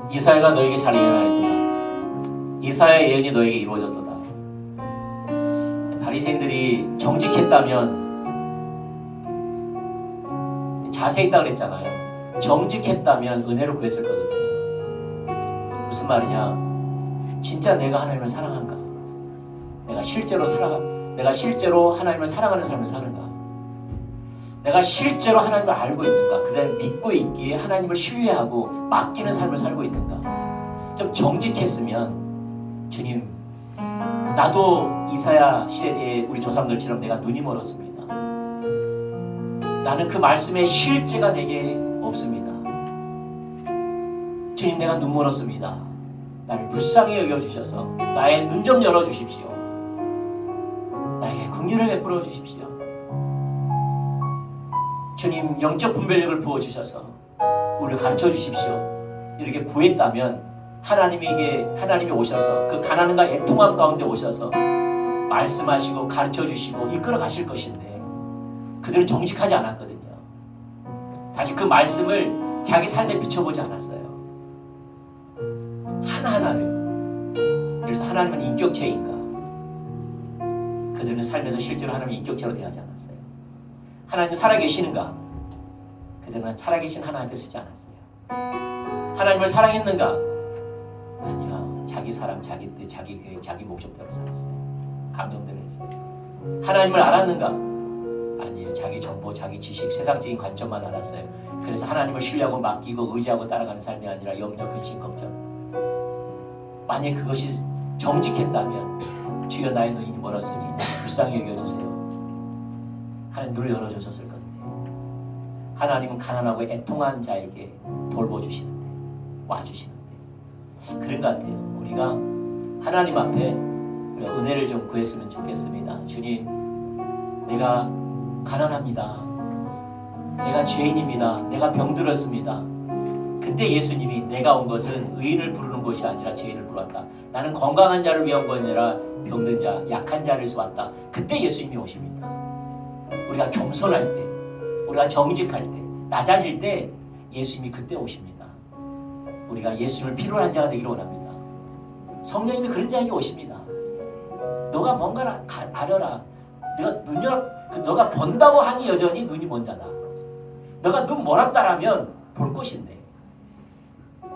이사야가 너에게 잘 예언하였도다. 이사야의 예언이 너에게 이루어졌도다. 바리새인들이 정직했다면 자세히 있다 그랬잖아요. 정직했다면 은혜를 구했을 거거든요. 무슨 말이냐? 진짜 내가 하나님을 사랑한가? 내가 실제로 하나님을 사랑하는 삶을 사는가? 내가 실제로 하나님을 알고 있는가? 그다음에 믿고 있기에 하나님을 신뢰하고 맡기는 삶을 살고 있는가? 좀 정직했으면 주님, 나도 이사야 시대에 우리 조상들처럼 내가 눈이 멀었습니다. 나는 그 말씀의 실제가 내게 없습니다. 주님, 내가 눈 멀었습니다. 나를 불쌍히 여겨주셔서 나의 눈 좀 열어주십시오. 나에게 긍휼을 베풀어 주십시오. 주님, 영적 분별력을 부어주셔서 우리를 가르쳐 주십시오. 이렇게 구했다면 하나님이 오셔서 그 가난함과 애통함 가운데 오셔서 말씀하시고 가르쳐 주시고 이끌어 가실 것인데 그들은 정직하지 않았거든요. 다시 그 말씀을 자기 삶에 비춰보지 않았어요. 하나하나를. 그래서 하나님은 인격체인가? 그들은 삶에서 실제로 하나님의 인격체로 대하지 않았어요. 하나님은 살아계시는가? 그들은 살아계신 하나님 앞에 서지 않았어요. 하나님을 사랑했는가? 아니요. 자기 사랑, 자기 뜻, 자기 계획, 자기 목적대로 살았어요. 감동대로 했어요. 하나님을 알았는가? 아니에요. 자기 정보, 자기 지식, 세상적인 관점만 알았어요. 그래서 하나님을 신뢰하고 맡기고 의지하고 따라가는 삶이 아니라 염려, 근심, 걱정. 만약 그것이 정직했다면 주여 나의 눈이 멀었으니 불쌍히 여겨주세요. 하나님 눈을 열어주셨을 건데 하나님은 가난하고 애통한 자에게 돌보주시는데 와주시는데 그런 것 같아요. 우리가 하나님 앞에 우리가 은혜를 좀 구했으면 좋겠습니다. 주님, 내가 가난합니다. 내가 죄인입니다. 내가 병들었습니다. 그때 예수님이 내가 온 것은 의인을 부르는 것이 아니라 죄인을 불렀다. 나는 건강한 자를 위한 것이 아니라 병든 자, 약한 자를 위해서 왔다. 그때 예수님이 오십니다. 우리가 겸손할 때, 우리가 정직할 때, 낮아질 때 예수님이 그때 오십니다. 우리가 예수님을 필요로 한 자가 되기를 원합니다. 성령님이 그런 자에게 오십니다. 너가 뭔가를 알아라. 너가 본다고 하니 여전히 눈이 먼 자다. 너가 눈 멀었다라면 볼 것인데.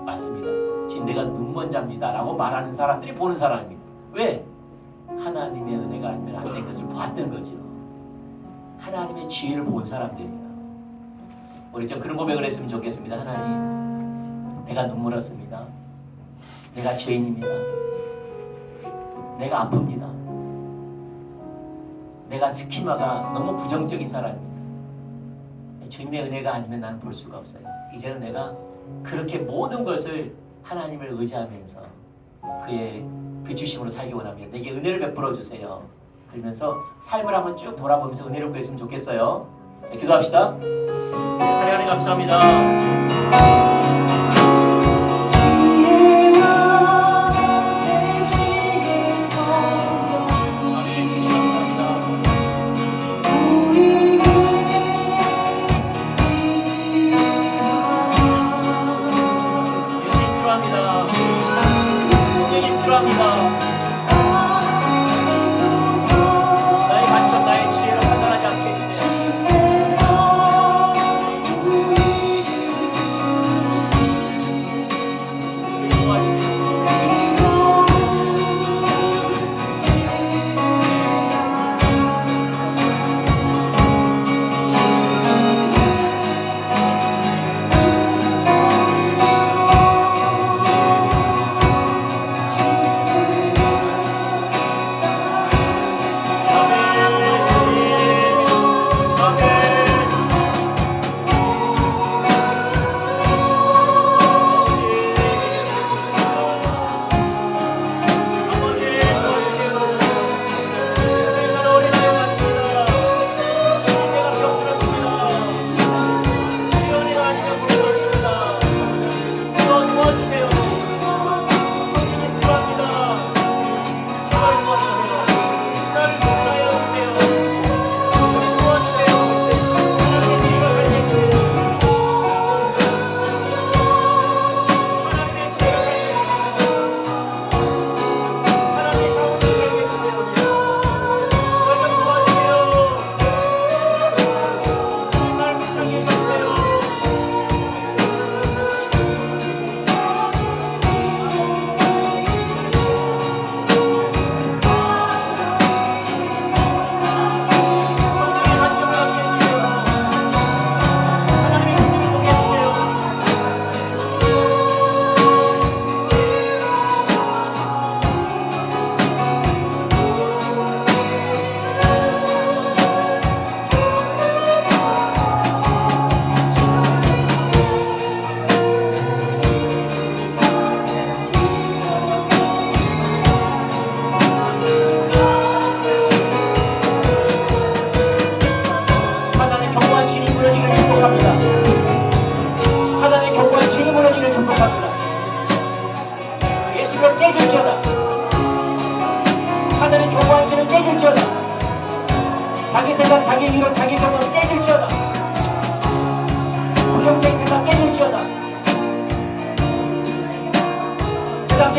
맞습니다. 지금 내가 눈 먼 자입니다 라고 말하는 사람들이 보는 사람입니다. 왜? 하나님의 은혜가 아니면 안 된 것을 봤던 거죠. 하나님의 지혜를 본 사람들이에요. 우리 좀 그런 고백을 했으면 좋겠습니다. 하나님, 내가 눈 멀었습니다. 내가 죄인입니다. 내가 아픕니다. 내가 스키마가 너무 부정적인 사람입니다. 주님의 은혜가 아니면 나는 볼 수가 없어요. 이제는 내가 그렇게 모든 것을 하나님을 의지하면서 그의 비추심으로 살기 원합니다. 내게 은혜를 베풀어 주세요. 그러면서 삶을 한번 쭉 돌아보면서 은혜를 구했으면 좋겠어요. 자, 기도합시다. 사랑하는 하나님 감사합니다.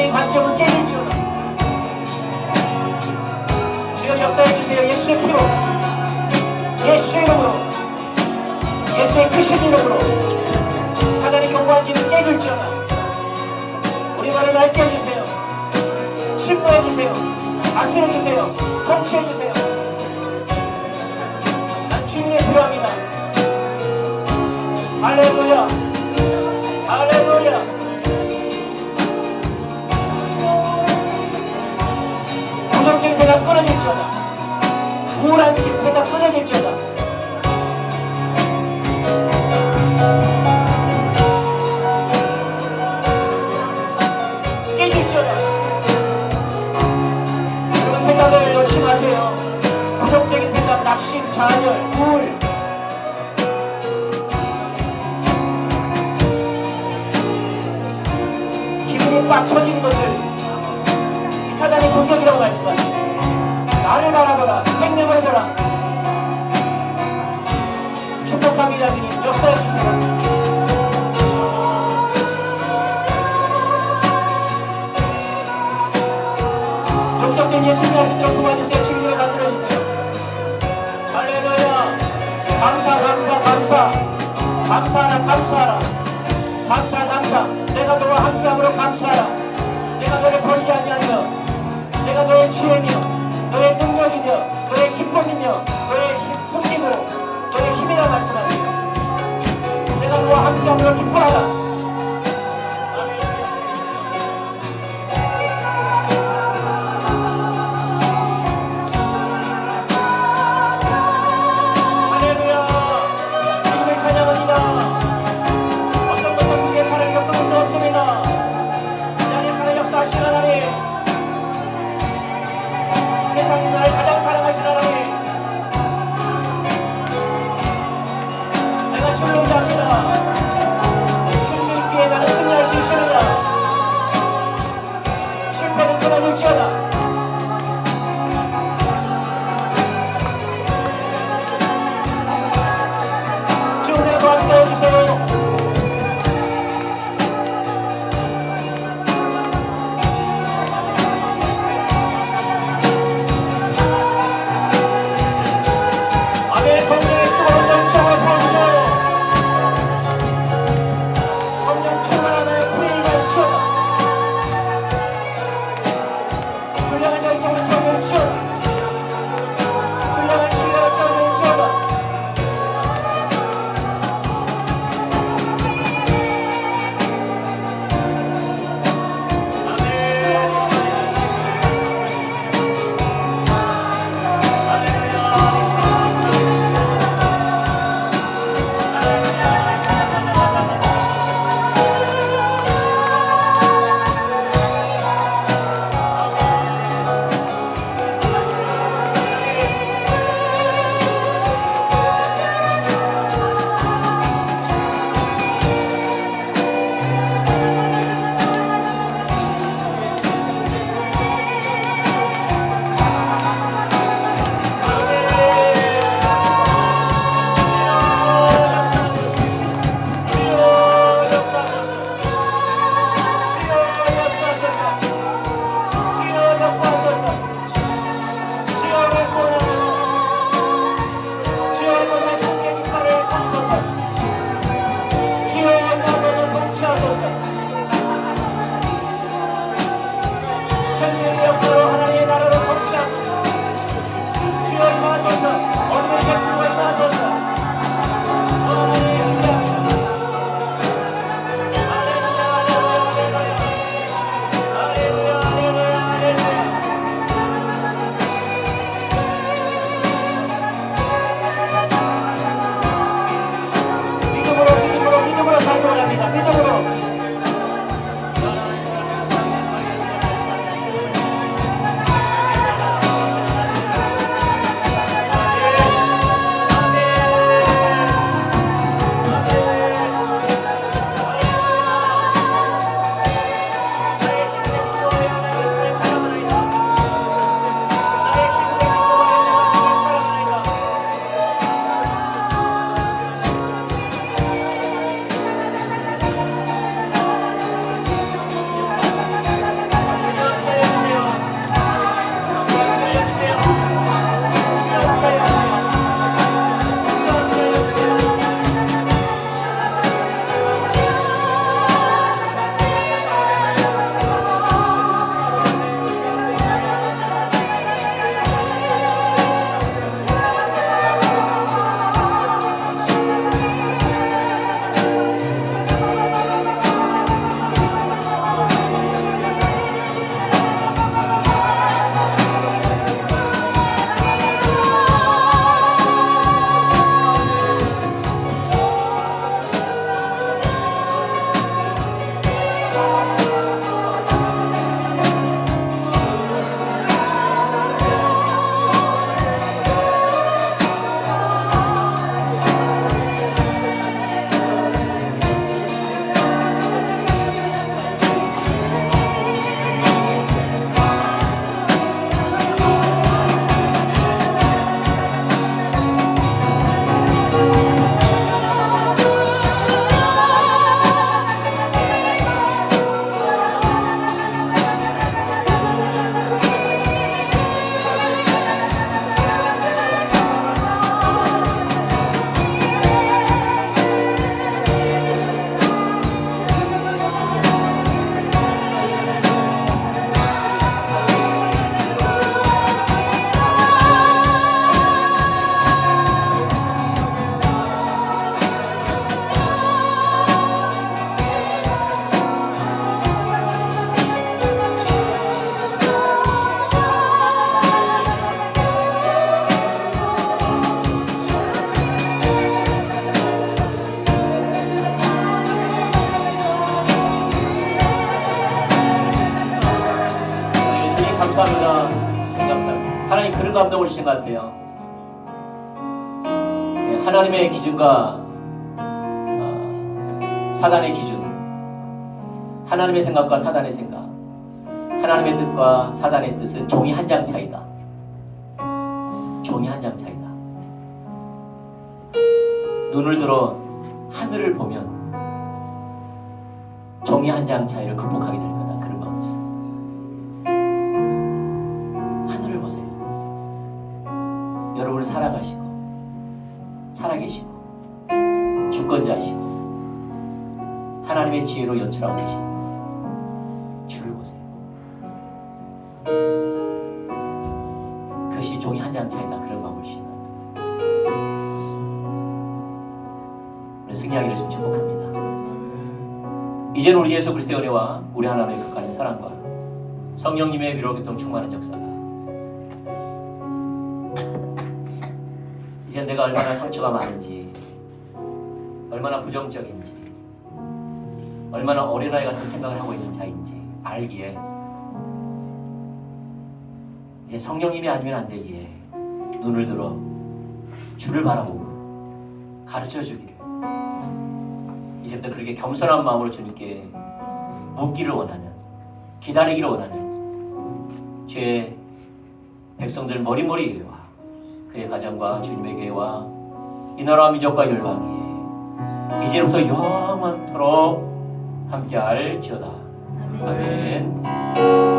세상의 관점을 깨질지어다. 주여 역사해주세요. 예수의 피로, 예수의 이름으로, 예수의 크신 이름으로 사단의 견고한 진을 깨질지어다. 우리 말을 낡게 해주세요. 침노해주세요. 다스려주세요. 통치해주세요. 난 주님의 필요합니다. 할렐루야, 할렐루야. 부정적인 생각 끊어질지어다. 우울한 생각 끊어질지어다. 깨질지어다. 여러분 생각을 놓지 마세요. 부정적인 생각, 낙심, 좌절, 우울, 기분이 빡 처지는 것들, 이 사단의 공격이라고 말씀하시죠. 나를 바라보라, 생명을 보라. 축복합니다. 주님 역사해주세요. 영적인 예수님 할 수 있도록 도와주세요. 진리를 다스려주세요. 할렐루야. 감사 감사 감사 감사하라 감사하라 감사 감사. 내가 너와 함께함으로 감사하라. 내가 너를 버리지 아니하며 내가 너의 지혜며 너의 능력이며 너의 기쁨이며 너의 승리고 너의 힘이라 말씀하세요. 내가 너와 함께함으로 기뻐하라. 세상이 나를 가장 사랑하신 하나님, 내가 주를 의지합니다. 주님이 있기에 나는 승리할 수 있으리라. 실패는 끊어질지어다. 주 은혜와 함께 해주세요. 하나님 그런 감동을 주신 것 같아요. 예, 하나님의 기준과 사단의 기준, 하나님의 생각과 사단의 생각, 하나님의 뜻과 사단의 뜻은 종이 한 장 차이다. 종이 한 장 차이다. 눈을 들어 하늘을 보면 종이 한 장 차이를 극복하게 될 거다. 그런 마음이 있어요. 하늘을 보세요. 여러분을 살아가시고 살아계시고 주권자시고 하나님의 지혜로 연출하고 계신 주를 보세요. 그것이 종이 한 장 차이다. 그런 마음을 주시는 우리 승리하기를 좀 축복합니다. 이제는 우리 예수 그리스도의 은혜와 우리 하나님의 극한의 사랑과 성령님의 위로 교통 충만한 역사가 이제 내가 얼마나 상처가 많은지, 얼마나 부정적인지, 얼마나 어린아이 같은 생각을 하고 있는 자인지 알기에 이제 성령님이 아니면 안 되기에 눈을 들어 주를 바라보고 가르쳐 주기를 이제부터 그렇게 겸손한 마음으로 주님께 묻기를 원하는, 기다리기를 원하는 죄의 백성들 머리머리와 그의 가정과 주님의 교회와 이 나라와 민족과 열방이 이제부터 영원토록 함께할지어다. 아멘.